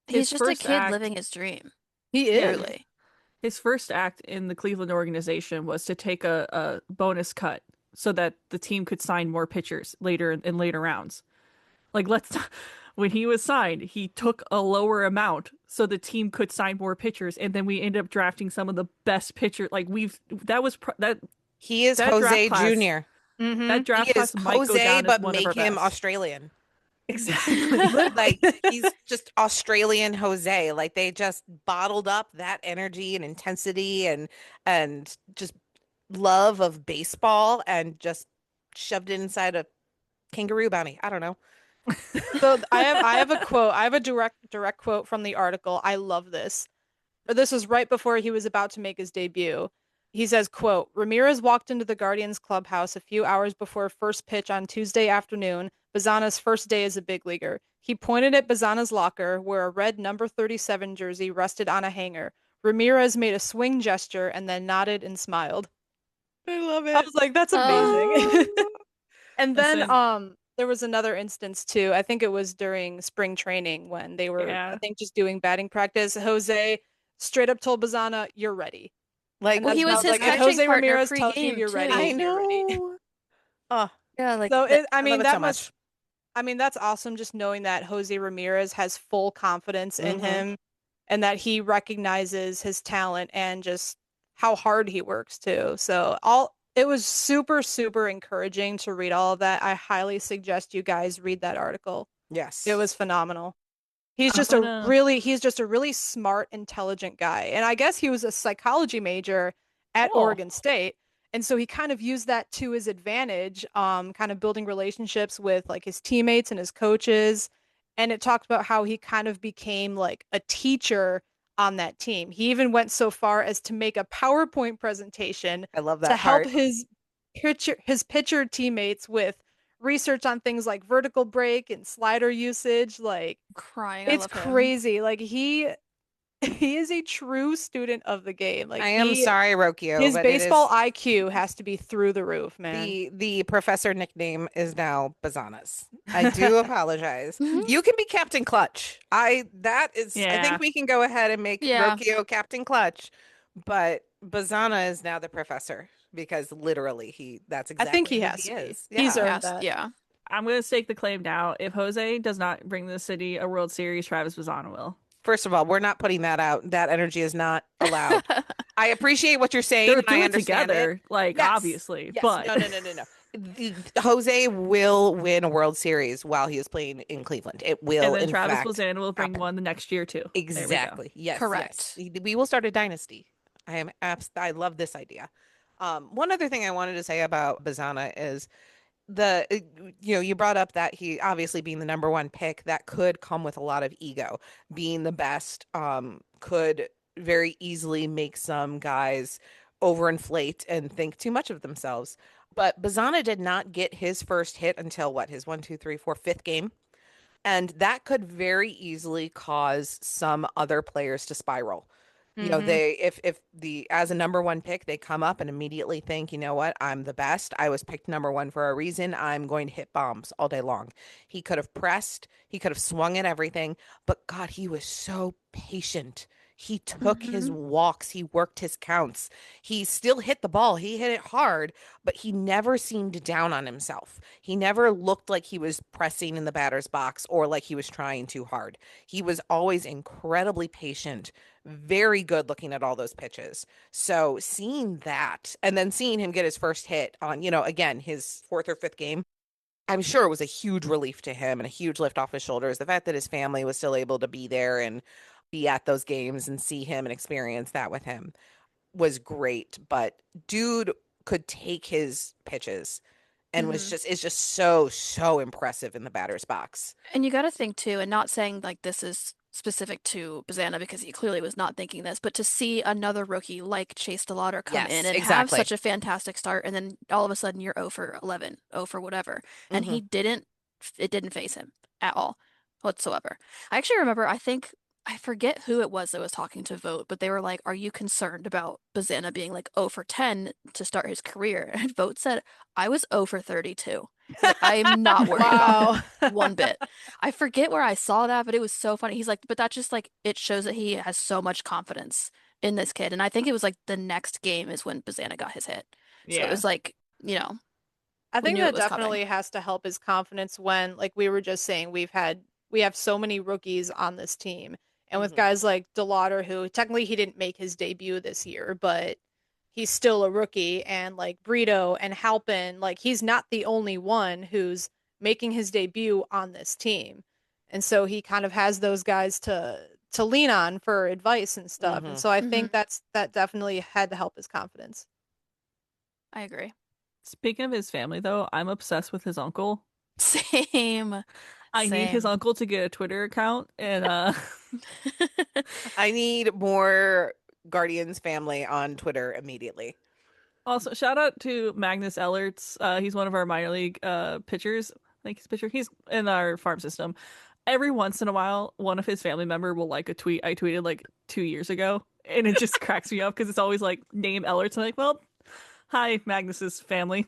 He's his just a first kid act, living his dream, He yeah, is. truly. his first act in the Cleveland organization was to take a bonus cut so that the team could sign more pitchers later in later rounds. Like when he was signed, he took a lower amount so the team could sign more pitchers, and then we ended up drafting some of the best pitchers. Like He is that draft Jose class, Jr. Mm-hmm. that He draft is class might go Jose, down as but one of our make him best. Australian. Exactly. Like he's just Australian Jose. Like they just bottled up that energy and intensity and just love of baseball and just shoved it inside a kangaroo bounty. I don't know. So I have a quote. I have a direct quote from the article. I love this. This was right before he was about to make his debut. He says, quote, Ramirez walked into the Guardians clubhouse a few hours before first pitch on Tuesday afternoon, Bazzana's first day as a big leaguer. He pointed at Bazzana's locker, where a red number 37 jersey rested on a hanger. Ramirez made a swing gesture and then nodded and smiled. I love I it. was like, that's amazing. And then Listen, there was another instance too. I think it was during spring training when they were, I yeah. think, just doing batting practice. Jose straight up told Bazzana, "You're ready." Like And Well, that's he when I was was his like, if catching Jose partner Ramirez tells you pre-game you're ready, I too. you're ready. know. Oh, Yeah, like So that. I I love mean it so that much. must I mean that's awesome just knowing that Jose Ramirez has full confidence in Mm-hmm. him and that he recognizes his talent and just how hard he works too. So all it was super super encouraging to read all of that. I highly suggest you guys read that article. It Yes. was phenomenal. I'm gonna He's just a really smart, intelligent guy. And I guess he was a psychology major at cool. Oregon State. And so he kind of used that to his advantage, kind of building relationships with like his teammates and his coaches. And it talked about how he kind of became like a teacher on that team. He even went so far as to make a PowerPoint presentation I love to that help part. his pitcher teammates with research on things like vertical break and slider usage. Like Crying. I it's love him. crazy. Like he is a true student of the game. I Like am sorry, Rokio, his but it baseball is IQ has to be through the roof, man. the professor nickname is now Bazanas. I do apologize. Mhm. You can be Captain Clutch. I think Yeah. we can go ahead and make Yeah. Rokio Captain Clutch, but Bazana is now the professor because literally that's I think exactly he who has he to be. is. He's Yeah. earned that. Yeah. I'm gonna stake the claim now. If Jose does not bring the city a World Series, Travis Bazzana will. First of all, we're not putting that out. That energy is not allowed. I appreciate what you're saying They'll and I do it understand it. together, like Yes. obviously, Yes. but No, no, no, no, no. Jose will win a World Series while he is playing in Cleveland. It will, and then in Travis fact, Bazzana will bring happen. one the next year too. There we go. Exactly. Yes. Correct. Yes. We will start a dynasty. I love this idea. One other thing I wanted to say about Bazana is you brought up that he obviously being the number one pick, that could come with a lot of ego. Being the best could very easily make some guys overinflate and think too much of themselves. But Bazana did not get his first hit until his 1, 2, 3, 4, fifth game. And that could very easily cause some other players to spiral. Mm-hmm. They if the as a number one pick, they come up and immediately think, you know what, I'm the best. I was picked number one for a reason. I'm going to hit bombs all day long. He could have pressed, he could have swung at everything, but God, he was so patient. He took his Mhm. walks, he worked his counts. He still hit the ball, he hit it hard, but he never seemed down on himself. He never looked like he was pressing in the batter's box or like he was trying too hard. He was always incredibly patient, very good looking at all those pitches. So seeing that and then seeing him get his first hit on, again, his fourth or fifth game, I'm sure it was a huge relief to him and a huge lift off his shoulders. The fact that his family was still able to be there and be at those games and see him and experience that with him was great. But dude could take his pitches and Mhm. is just so, so impressive in the batter's box. And you got to think too, and not saying like this is specific to Bazzana because he clearly was not thinking this, but to see another rookie like Chase DeLauder come in Yes, and have exactly. such a fantastic start, and then all of a sudden you're 0 for 11, 0 for whatever, and Hmm. it didn't phase him at all whatsoever. I actually remember, I forget who it was that was talking to Vote, but they were like, "Are you concerned about Bazzana being like 0 for 10 to start his career?" And Vote said, "I was 0 for 32." He's like, "I am not worried about Wow. him one bit." I forget where I saw that, but it was so funny. He's like, but that just like it shows that he has so much confidence in this kid. And I think it was like the next game is when Bazzana got his hit. So it Yeah. was like, you know, I we think knew it that was coming. definitely has to help his confidence when, like we were just saying, we have so many rookies on this team. And with Hmm. guys like DeLauder, who technically he didn't make his debut this year, but he's still a rookie, and like Brito and Halpin, like he's not the only one who's making his debut on this team. And so he kind of has those guys to lean on for advice and stuff. And Hmm. so I think Hmm. that definitely had to help his confidence. I agree. Speaking of his family, though, I'm obsessed with his uncle. Same. I need his Same. uncle to get a Twitter account, and I need more Guardians family on Twitter immediately. also shout out to Magnus Ellerts. He's one of our minor league pitchers. I think he's a pitcher. He's in our farm system. Every once in a while, one of his family member will like a tweet I tweeted like 2 years ago, and it just cracks me up because it's always like name Ellerts. I'm like, well, hi Magnus's family.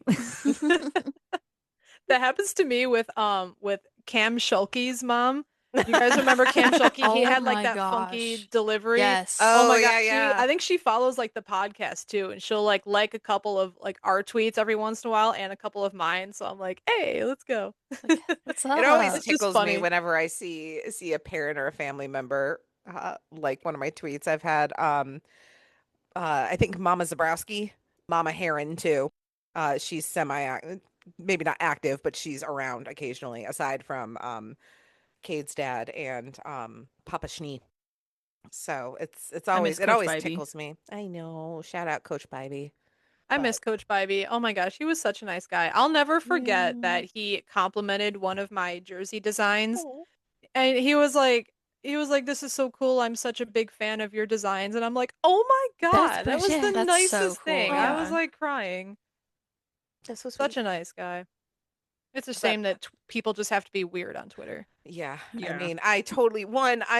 That happens to me with Cam Schulke's mom. You guys remember Cam Schulke? He Oh had like my that funky gosh. delivery. Oh Yes. Oh, my gosh, yeah, I yeah. think she follows like the podcast too, and she'll like a couple of like our tweets every once in a while and a couple of mine. So I'm like, hey, let's go. Like, what's It always up? It's just tickles me funny. whenever I see a parent or a family member like one of my tweets I've had. I think Mama Zabrowski, Mama Heron too. She's maybe not active, but she's around occasionally, aside from Cade's dad and Papa Schnee. So I miss it Coach always Bybee. tickles me. I know. Shout out Coach Bybee. I miss But Coach Bybee. Oh my gosh, he was such a nice guy. I'll never forget yeah. that he complimented one of my jersey designs. Oh, And he was like, "This is so cool. I'm such a big fan of your designs." And I'm like, "Oh my that's God, that was the precious. That's so nicest cool. thing." I was Yeah. like crying. That's so Such sweet. a nice guy. It's a But shame that people just have to be weird on Twitter. yeah, I Yeah. mean, I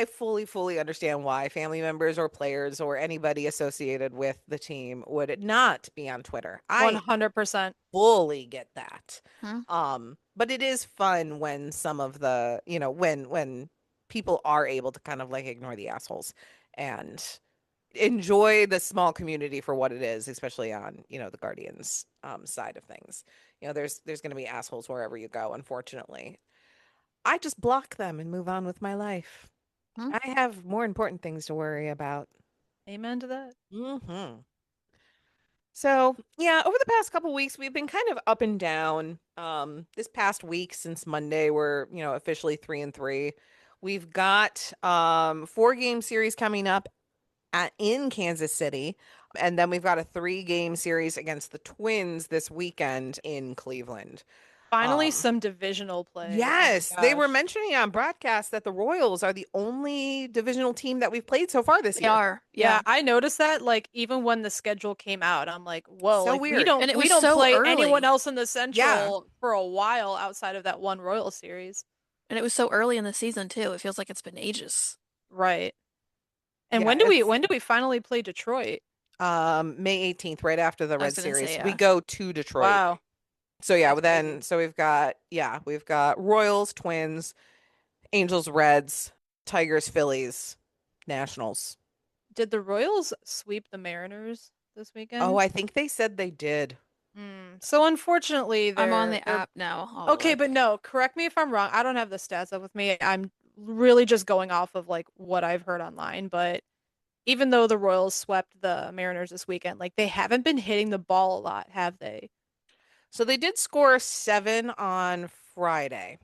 fully understand why family members or players or anybody associated with the team would not be on Twitter. I 100%. fully get that. Hmm? But it is fun when some of the, when people are able to kind of like ignore the assholes and enjoy the small community for what it is, especially on, the Guardians side of things. There's going to be assholes wherever you go, unfortunately. I just block them and move on with my life. Hmm? I have more important things to worry about. Amen to that. Hmm. So, yeah, over the past couple weeks, we've been kind of up and down. This past week since Monday, we're, officially 3-3. We've got 4-game series coming up in Kansas City, and then we've got a 3-game series against the Twins this weekend in Cleveland. Finally, Um, some divisional play. Oh my yes, they were gosh. mentioning on broadcast that the Royals are the only divisional team that we've played so far this They year. are. Yeah, Yeah. I noticed that like even when the schedule came out, I'm like, "Whoa, So like weird. And it we was don't so play anyone early. else in the Yeah. Central for a while outside of that one Royal series." And it was so early in the season too. It feels like it's been ages. Right. And Yeah, it's when do we finally play Detroit? May 18th, right after the I was Red gonna say, Series. We yeah. go to Detroit. Wow, So yeah, that's well crazy. then we've got Royals, Twins, Angels, Reds, Tigers, Phillies, Nationals. Did the Royals sweep the Mariners this weekend? Oh, I think they said they did. So unfortunately, I'm on the they're app now. I'll okay, look. but no, correct me if I'm wrong. I don't have the stats up with me. I'm really just going off of like what I've heard online, but even though the Royals swept the Mariners this weekend, like they haven't been hitting the ball a lot, have they? So they did score 7 on Friday.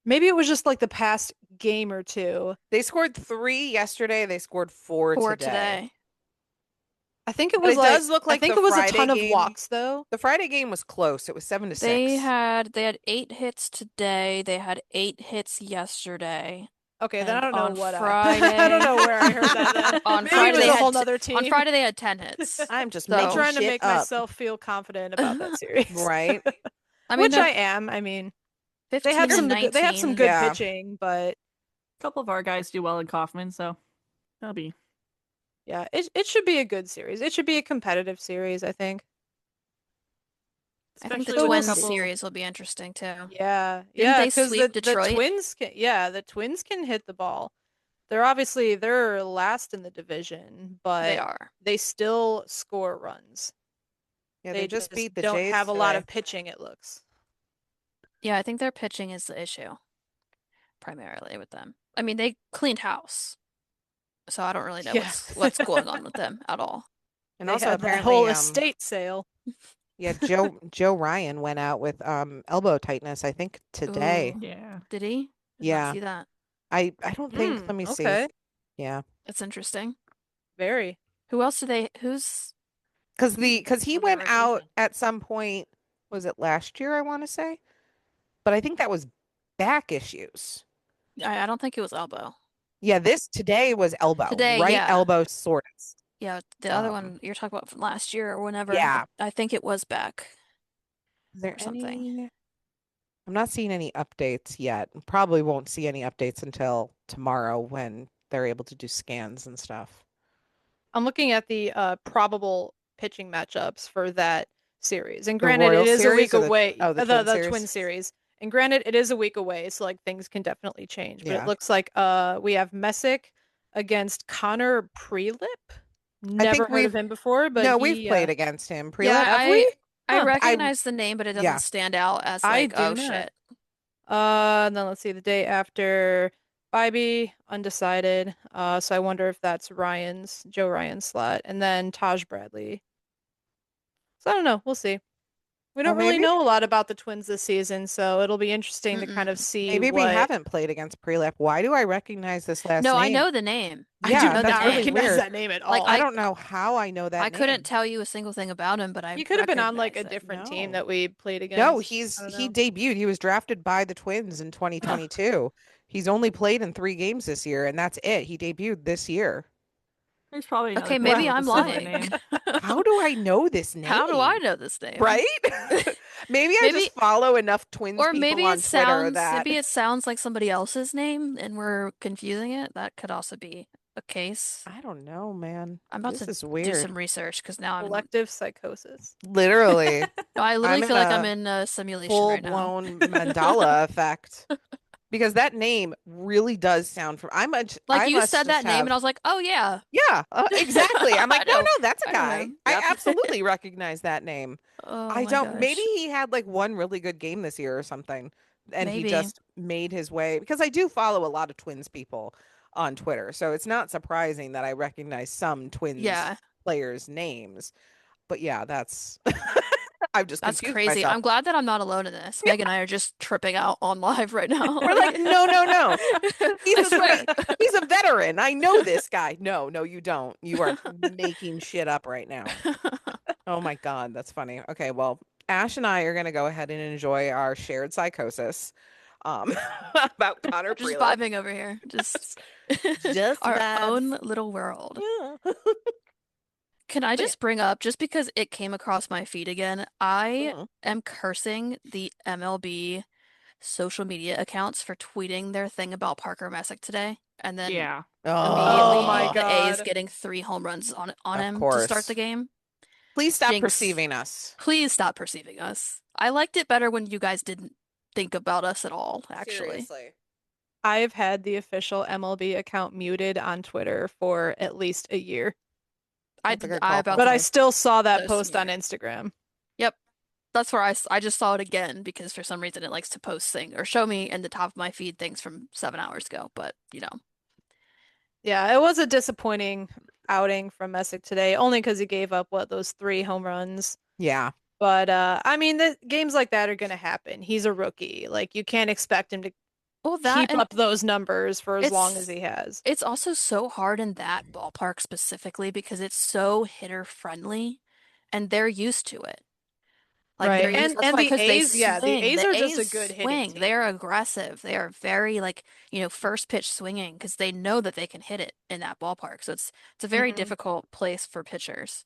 Maybe it was just like the past game or two. They scored 3 yesterday. They scored 4 For today. today. I think it But was it does look I like think the it was a Friday ton of game. walks though. The Friday game was close. It was 7 to 6. They had 8 hits today. They had 8 hits yesterday. Okay, then I And don't know on what Friday, I don't know where I heard that then. on Maybe Friday it was they a had whole nother team. on Friday they had 10 hits. I'm just So- I'm making trying to shit make up. myself feel confident about that series. Right? I mean, Which they're I am. I mean, 15 they had some and they had some 19. good Yeah. pitching, but A couple of our guys do well in Kaufman, so that'll be. yeah, it should be a good series. It should be a competitive series, I think. I think the Especially with a Twins couple. series will be interesting too. Yeah, Didn't yeah, they because sweep the Detroit? Twins can the Twins can hit the ball. They're last in the division, They but are. they still score runs. Yeah, They they just just beat the don't Jays have a lot today. of pitching, it looks. Yeah, I think their pitching is the issue primarily with them. I mean, they cleaned house, so I don't really know Yeah. what's going on with them at all. And They also had that apparently whole estate sale. yeah, Joe Ryan went out with elbow tightness, I think today. Ooh. Yeah. Did he? Did not Yeah. see that. I don't think, let me see. Okay. Yeah. That's interesting. Very. Who else do they? Who's? Cuz he On their went out rotation. at some point, was it last year I want to say? But I think that was back issues. I don't think it was elbow. Yeah, this today was elbow. Today, right yeah. elbow soreness. Yeah, the other Um, one you're talking about from last year or whenever. Yeah. I think it was back Is there or something. any I'm not seeing any updates yet. Probably won't see any updates until tomorrow when they're able to do scans and stuff. I'm looking at the probable pitching matchups for that series. And The granted, it Royals is a series week or the away. Twin The series? Twin series. And granted, it is a week away, so like things can definitely change. But Yeah. it looks like we have Messick against Connor Prelip. Never heard of him before, but No, he we've played against him. Yeah, have we? I Huh. recognize the name, but it doesn't Yeah. stand out as I like, do oh not. shit. And then let's see, the day after Bybee, undecided. So I wonder if that's Joe Ryan's slot, and then Taj Bradley. So I don't know. We'll see. We don't really maybe. know a lot about the Twins this season, so it'll be interesting to kind of Mm-mm. see Maybe we what. haven't played against Prelip. Why do I recognize this last No, name? I know the name. I Yeah, do know the that's not really name. recognize weird. that name at Like, all. I don't know how I know that I name. couldn't tell you a single thing about him, but I He could have been on like a recognize it. different team No. that we played against. No, I he don't know. debuted. He was drafted by the Twins in 2022. He's only played in 3 games this year, and that's it. He debuted this year. There's probably another Okay, maybe player with I'm a similar lying. name. How do I know this name? How do I know this name? Right? Maybe I Maybe- just follow enough Twins Or people maybe on it Twitter sounds that maybe it sounds like somebody else's name and we're confusing it. That could also be a case. I don't know, man. I'm about This to is do weird. some research because now Collective psychosis. Literally, no, I literally I'm feel in like I'm a in a simulation right now. full-blown Mandela effect. Because that name really does sound from Like you said that name and I was like, oh yeah. Yeah, exactly. I'm like, I know. no, that's a I know guy. him. I Yep. absolutely recognize that name. Oh I my don't. gosh. Maybe he had like one really good game this year or something, and he Maybe. just made his way. Because I do follow a lot of Twins people on Twitter, so it's not surprising that I recognize some Twins Yeah, players' names. But yeah, that's I've just that's confused crazy. myself. I'm glad that I'm not alone in this. Meg and I are just tripping out on live right now. We're like, no. He's I a swear. he's a veteran. I know this guy. No, you don't. You are making shit up right now. Oh my God, that's funny. Okay, well, Ash and I are gonna go ahead and enjoy our shared psychosis about Connor Just Prelip. vibing over here. Just Just our vibes. own little world. Yeah. Can I But just bring up, just because it came across my feed again, I Mhm. am cursing the MLB social media accounts for tweeting their thing about Parker Messick today, and then Yeah. immediately Oh my the A's God. getting 3 home runs on Of him to course. start the game. Please stop Jinx. perceiving us. Please stop perceiving us. I liked it better when you guys didn't think about us at all, actually. Seriously. I've had the official MLB account muted on Twitter for at least a year, That's a good I call, about but I to Courtney. still saw that post post on here. Instagram. Yep. That's where I just saw it again because for some reason it likes to post things or show me in the top of my feed things from 7 hours ago. But Yeah, it was a disappointing outing from Messick today, only because he gave up those 3 home runs. Yeah. But I mean, the games like that are going to happen. He's a rookie. Like you can't expect him to well, that keep and up those numbers for as long as it's he has. it's also so hard in that ballpark specifically because it's so hitter friendly, and they're used to it. Like they're Right. used. That's And why the because they A's, yeah, the swing. A's The are just a A's good hitting swing. They're team. aggressive. They are very like first pitch swinging because they know that they can hit it in that ballpark. So it's a very Hmm. difficult place for pitchers.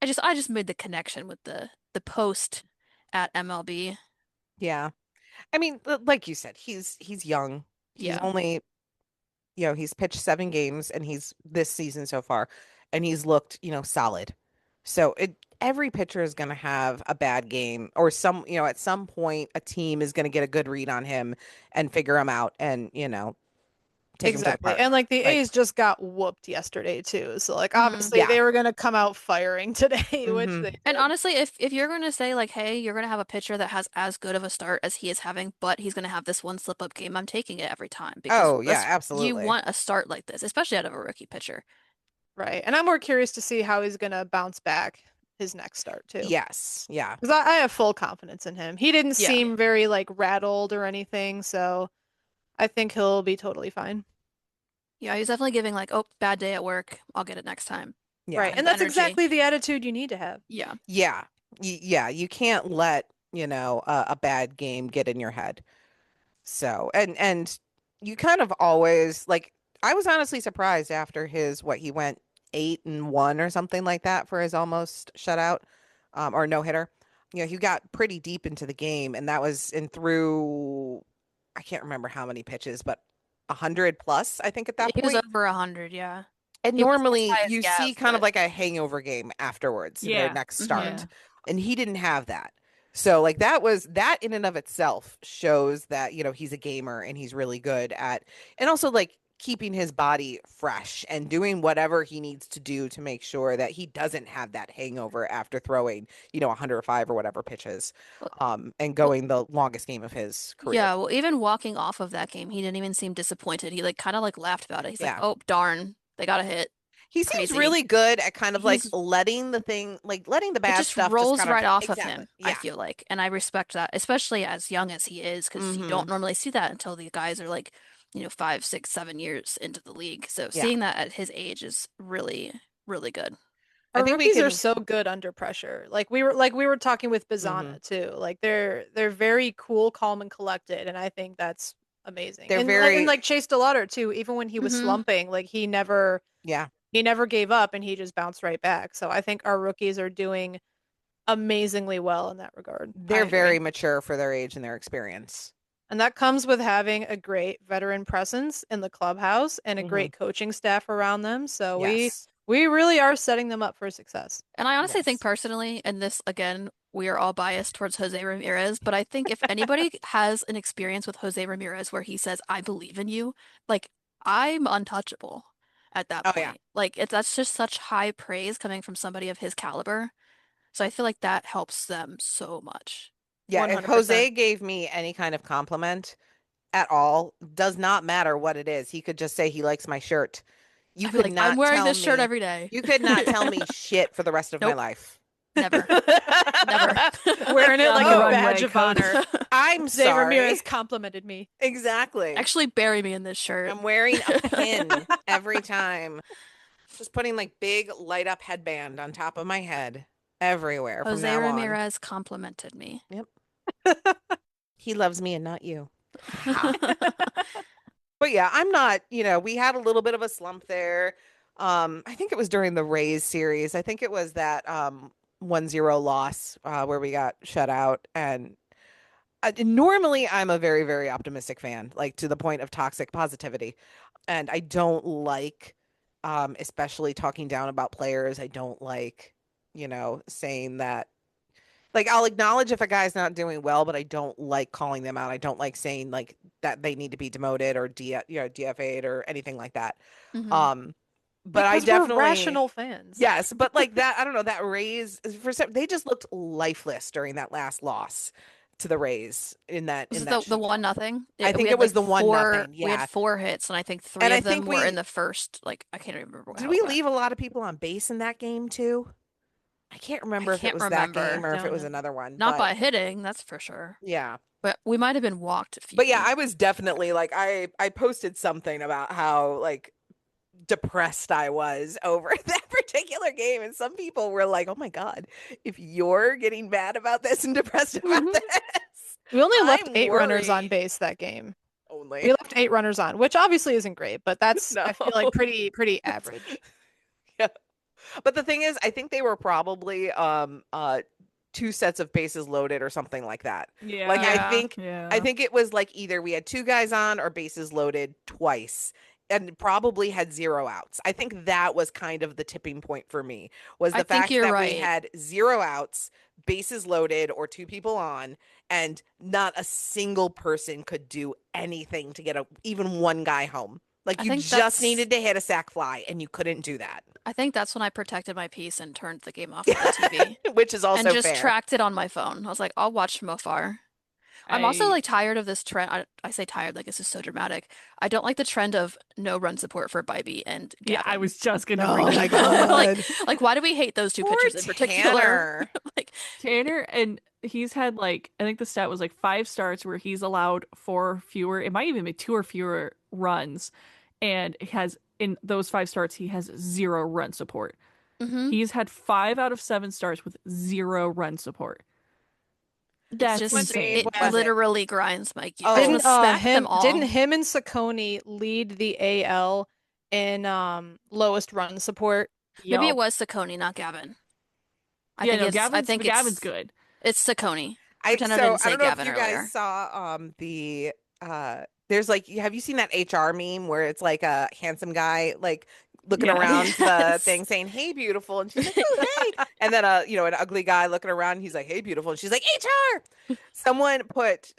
I just made the connection with the post at MLB. Yeah. I mean, like you said, he's young. He's Yeah. only, he's pitched 7 games and he's this season so far and he's looked, solid. So every pitcher is going to have a bad game or at some point a team is going to get a good read on him and figure him out and, take him to the Exactly. And park. like the Like, A's just got whooped yesterday too. So like hmm obviously yeah. they were gonna come out firing today, which Hmm. they And did. honestly, if you're going to say like, hey, you're going to have a pitcher that has as good of a start as he is having, but he's going to have this one slip up game, I'm taking it every time because Oh, yeah, you absolutely. want a start like this, especially out of a rookie pitcher. Right. And I'm more curious to see how he's gonna bounce back his next start too. Yes. Yeah. Because I have full confidence in him. He didn't Yeah. seem very like rattled or anything, so I think he'll be totally fine. Yeah, he's definitely giving like, oh, bad day at work. I'll get it next time Yeah. Right. kind And of that's energy. exactly the attitude you need to have. Yeah. Yeah. Yeah. You can't let, a bad game get in your head. So, and you kind of always like I was honestly surprised after he went 8-1 or something like that for his almost shutout or no hitter. He got pretty deep into the game and that was in through I can't remember how many pitches, but 100 plus, I think at that He was point. over 100, yeah. And He wasn't as normally high as you see Gav, kind of but like a hangover game afterwards in their Yeah. next hmm start. Yeah. And he didn't have that. So like that in and of itself shows that, he's a gamer and he's really good at and also like keeping his body fresh and doing whatever he needs to do to make sure that he doesn't have that hangover after throwing, 105 or whatever pitches and well, going the longest game of his career. yeah, well, even walking off of that game, he didn't even seem disappointed. He like kind of like laughed about it. He's like, Yeah. "Oh, darn, they got a hit. He seems Crazy." really good at kind of like He's letting the It bad just stuff just rolls kind of right off of exactly. him, I Yeah. feel like. And I respect that, especially as young as he is, because you Hmm. don't normally see that until the guys are like, 5, 6, 7 years into the league. So Yeah. seeing that at his age is really, really good. I Our think we rookies are can. so good under pressure. Like we were talking with Hmm. Bazzana too. Like they're very cool, calm, and collected, and I think that's amazing. They're And very. like Chase DeLauder too, even when he was hmm slumping, like Yeah. he never gave up and he just bounced right back. So I think our rookies are doing amazingly well in that regard. They're I agree. very mature for their age and their experience. And that comes with having a great veteran presence in the clubhouse and a Hmm. great coaching staff around them. So we Yes. we really are setting them up for success. And I honestly think Yes. personally, and this again, we are all biased towards Jose Ramirez, but I think if anybody has an experience with Jose Ramirez where he says, I believe in you, like I'm untouchable at that Oh yeah. point. Like that's just such high praise coming from somebody of his caliber. So I feel like that helps them so much. Yeah. If 100%. Jose gave me any kind of compliment at all, does not matter what it is. He could just say he likes my shirt. You I'd be could like, I'm not wearing tell this shirt me. every day. You could not tell me shit for the rest of my Nope, life. never. Never. Wearing it You're on like the a Oh, badge runway, of coach. honor. I'm Jose sorry. Ramirez complimented me. Exactly. Actually bury me in this shirt. I'm wearing a pin every time. Just putting like big light up headband on top of my head everywhere from Jose now on. Ramirez complimented me. Yep. He loves me and not you. Ha. But yeah, I'm not, we had a little bit of a slump there. I think it was during the Rays series. I think it was that 1-0 loss where we got shut out. And normally I'm a very, very optimistic fan, like to the point of toxic positivity. And I don't like, especially talking down about players. I don't like, saying that. Like I'll acknowledge if a guy's not doing well, but I don't like calling them out. I don't like saying like that they need to be demoted or DFA'd or anything like that. Mhm. But I Because we're definitely rational fans. yes, but like that, I don't know, that Rays for some, they just looked lifeless during that last loss to the Rays in that Was in it that the 1-0? I We think had it was like the 1-0, we had yeah. 4 hits, and I think three And I of them think were in we the first. Like I can't remember did how we it went. leave a lot of people on base in that game too? I can't I remember if it can't was that remember. game or if it Don't was know. another one, Not but by hitting, that's for sure. yeah. But we might have been walked a But yeah, few. I was definitely like I posted something about how like depressed I was over that particular game. And some people were like, oh my God, if you're getting mad about this and depressed about Mhm. this, We only left I'm 8 runners on worried. base that game. We Only. left 8 runners on, which obviously isn't great, but that's No. I feel like pretty average. Yeah. But the thing is, I think they were probably two sets of bases loaded or something like that. Like I Yeah. think I Yeah. think it was like either we had two guys on or bases loaded twice and probably had zero outs. I think that was kind of the tipping point for me was I the think fact you're that we right. had zero outs, bases loaded or two people on and not a single person could do anything to get even one guy home. Like I you think just that's needed to hit a sac fly and you couldn't do that. I think that's when I protected my peace and turned the game off of the TV Which is and also just fair. tracked it on my phone. I was like, I'll watch from afar. I'm also I like tired of this trend. I say tired, like this is so dramatic. I don't like the trend of no run support for Bybee and yeah, I Gavin. was just gonna bring Oh my that up. God. Like why do we hate those two Poor pitchers in particular? Tanner. Like, Tanner, and he's had like I think the stat was like 5 starts where he's allowed 4 fewer. It might even be 2 or fewer runs, and he has in those 5 starts he has zero run support. hmm He's had 5 out of 7 starts with zero run support. It's That's just insane. What it was it? literally grinds my gears. I just Oh, want to smack them Didn't all. him and Saccone lead the AL in lowest run support? Maybe it Yup. was Saccone, not Gavin. Yeah, no, I Gavin's think Gavin's good. it's Saccone. I Pretend I so didn't I say don't know if Gavin you guys earlier. saw the there's like have you seen that HR meme where it's like a handsome guy like looking around Yes. the Yes. thing saying hey beautiful and she's like oh hey and then an ugly guy looking around and he's like hey beautiful and she's like HR. Someone put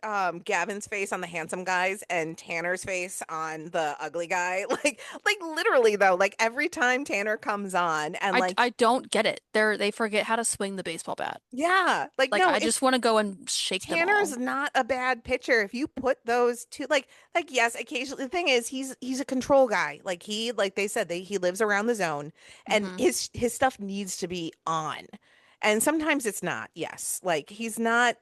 Gavin's face on the handsome guys and Tanner's face on the ugly guy like literally though like every time Tanner comes on and like I don't get it. They forget how to swing the baseball bat. yeah like Like no I it's just want to go and shake them Tanner's all. not a bad pitcher. If you put those two, like yes, occasionally the thing is he's a control guy. Like like they said, he lives around the zone, and hmm his stuff needs to be on, and sometimes it's not. Yes, like he's not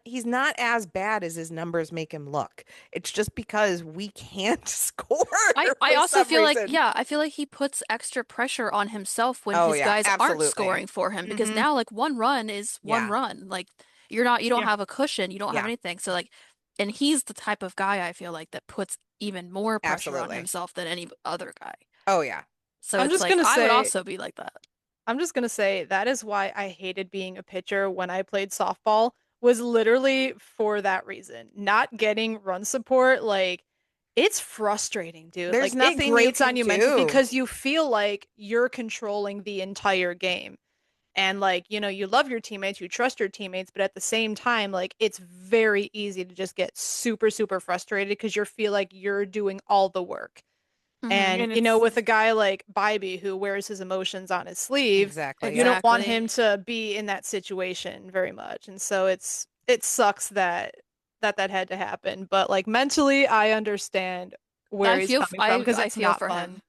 as bad as his numbers make him look. It's just because we can't score I for also some feel like, reason. yeah, I feel like he puts extra pressure on himself when Oh his yeah, guys aren't absolutely. scoring for him because Hmm. now like one run is one Yeah, run. Like you don't Yeah. have a cushion, you don't have yeah, anything. So like, and he's the type of guy I feel like that puts even more pressure on absolutely. himself than any other guy. Oh yeah, So I'm it's just like gonna I would say also be like that. I'm just gonna say that is why I hated being a pitcher when I played softball was literally for that reason. Not getting run support, like it's frustrating, dude. there's Like it nothing you grates on can you mentally do. because you feel like you're controlling the entire game. And like, you love your teammates, you trust your teammates, but at the same time, like it's very easy to just get super, super frustrated because you feel like you're doing all the work. hmm And, And it's with a guy like Bybee who wears his emotions on his sleeve, Exactly. you Yep. don't want Exactly. him to be in that situation very much. And so it sucks that had to happen. But like mentally, I understand where he's coming from because I it's feel not for fun. him.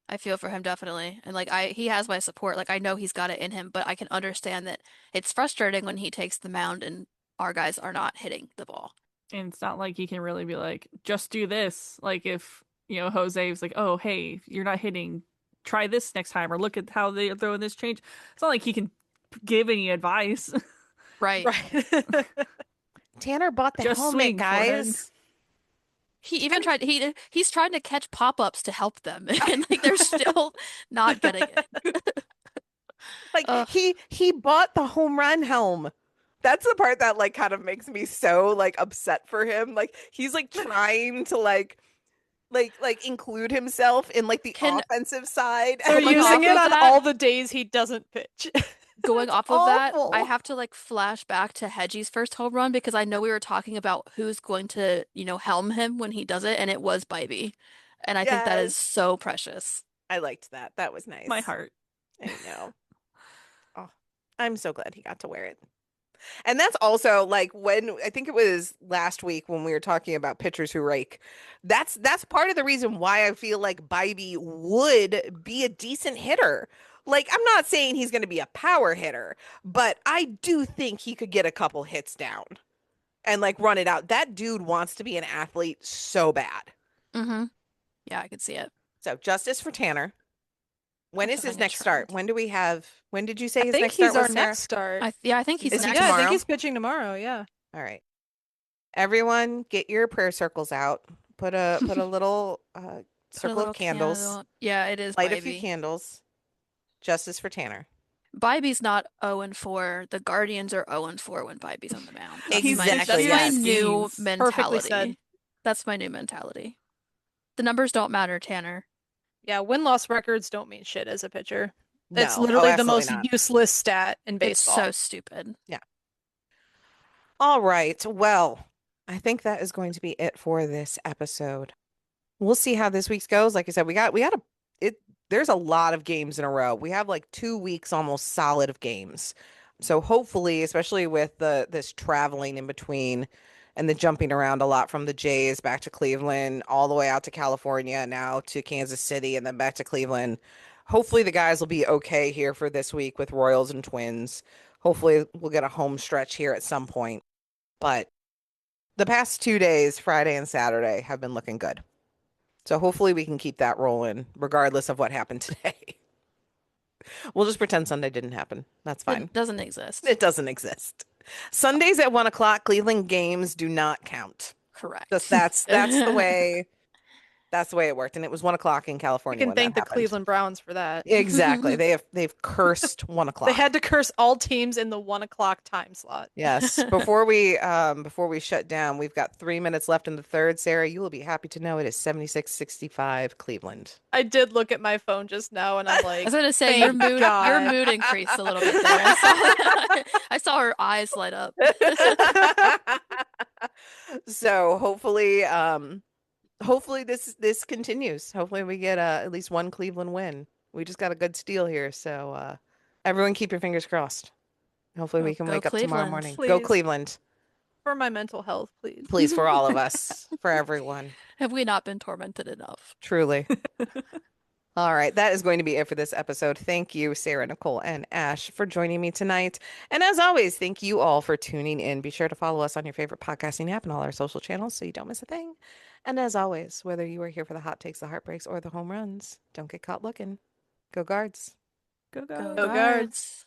I feel for him definitely. And like he has my support. Like I know he's got it in him, but I can understand that it's frustrating when he takes the mound and our guys are not hitting the ball. and it's not like he can really be like, just do this. Like if, Jose's like, oh, hey, you're not hitting, try this next time, or look at how they're throwing this change. It's not like he can give any advice. Right. Right. Tanner bought the Just helmet, swing, forehand. guys. He even tried he's trying to catch pop-ups to help them and like they're still not getting it. Like Ugh. he bought the home run helm. That's the part that like kind of makes me so like upset for him. Like he's like trying to like include himself in like the Can offensive side. They're And, like, Coming using off it of on that, all the days he doesn't pitch. going That's off of that, I awful. have to like flash back to Hedges' first home run because I know we were talking about who's going to, helm him when he does it, and it was Bybee. And I think that is Yes. so precious. I liked that. That was nice. My heart. I know. Oh, I'm so glad he got to wear it. And that's also like when I think it was last week when we were talking about pitchers who rake. That's part of the reason why I feel like Bybee would be a decent hitter. Like I'm not saying he's going to be a power hitter, but I do think he could get a couple hits down and like run it out. That dude wants to be an athlete so bad. Mm-hmm. Yeah, I could see it. So justice for Tanner. When That's is his becoming a next start? trend. When do we have? When did you say I his think next start he's was, our Sarah? next start. I think he's Is he next. Yeah, I tomorrow? think he's pitching tomorrow. Yeah. All right. Everyone, get your prayer circles out. Put a little Put a circle little of candles. candle. Yeah, it is Light a few Bybee. candles. Justice for Tanner. Bybee's not 0-4. The Guardians are 0-4 when Bybee's on the mound. That's my Exactly, that's my yes. new Jeez. Perfectly said. mentality. That's my new mentality. The numbers don't matter, Tanner. Yeah, win-loss records don't mean shit as a pitcher. It's No, literally the absolutely most not. useless stat in It's baseball. so stupid. All right. Well, I think that is going to be it for this episode. We'll see how this week's goes. Like I said, we got it. There's a lot of games in a row. We have like 2 weeks almost solid of games. So hopefully, especially with this traveling in between and the jumping around a lot from the Jays back to Cleveland, all the way out to California, now to Kansas City, and then back to Cleveland. Hopefully the guys will be okay here for this week with Royals and Twins. Hopefully we'll get a home stretch here at some point. But the past 2 days, Friday and Saturday, have been looking good. So hopefully we can keep that rolling regardless of what happened today. We'll just pretend Sunday didn't happen. That's fine. It doesn't exist. It doesn't exist. Sundays at 1 o'clock, Cleveland games do not count. Correct. That's the way it worked. And it was 1 o'clock in We California can when that thank the happened. Cleveland Browns for that. Exactly. They've cursed 1 o'clock. They had to curse all teams in the 1 o'clock time slot. Yes. Before we shut down, we've got 3 minutes left in the third. Sarah, you will be happy to know it is 76-65 Cleveland. I did look at my phone just now and I'm I like, was gonna say thank your God. mood increased a little bit there. I saw her eyes light up. So hopefully this continues. Hopefully we get at least one Cleveland win. We just got a good steal here, so everyone keep your fingers crossed. Hopefully we can Go wake up tomorrow Cleveland. morning. Go Please. Cleveland. For my mental health, please. Please, for all of us, for everyone. Have we not been tormented enough? Truly. All right, that is going to be it for this episode. Thank you, Sarah, Nicole, and Ash, for joining me tonight. And as always, thank you all for tuning in. Be sure to follow us on your favorite podcasting app and all our social channels so you don't miss a thing. And as always, whether you are here for the hot takes, the heartbreaks, or the home runs, don't get caught looking. Go Guards. Go, Go go. Guards.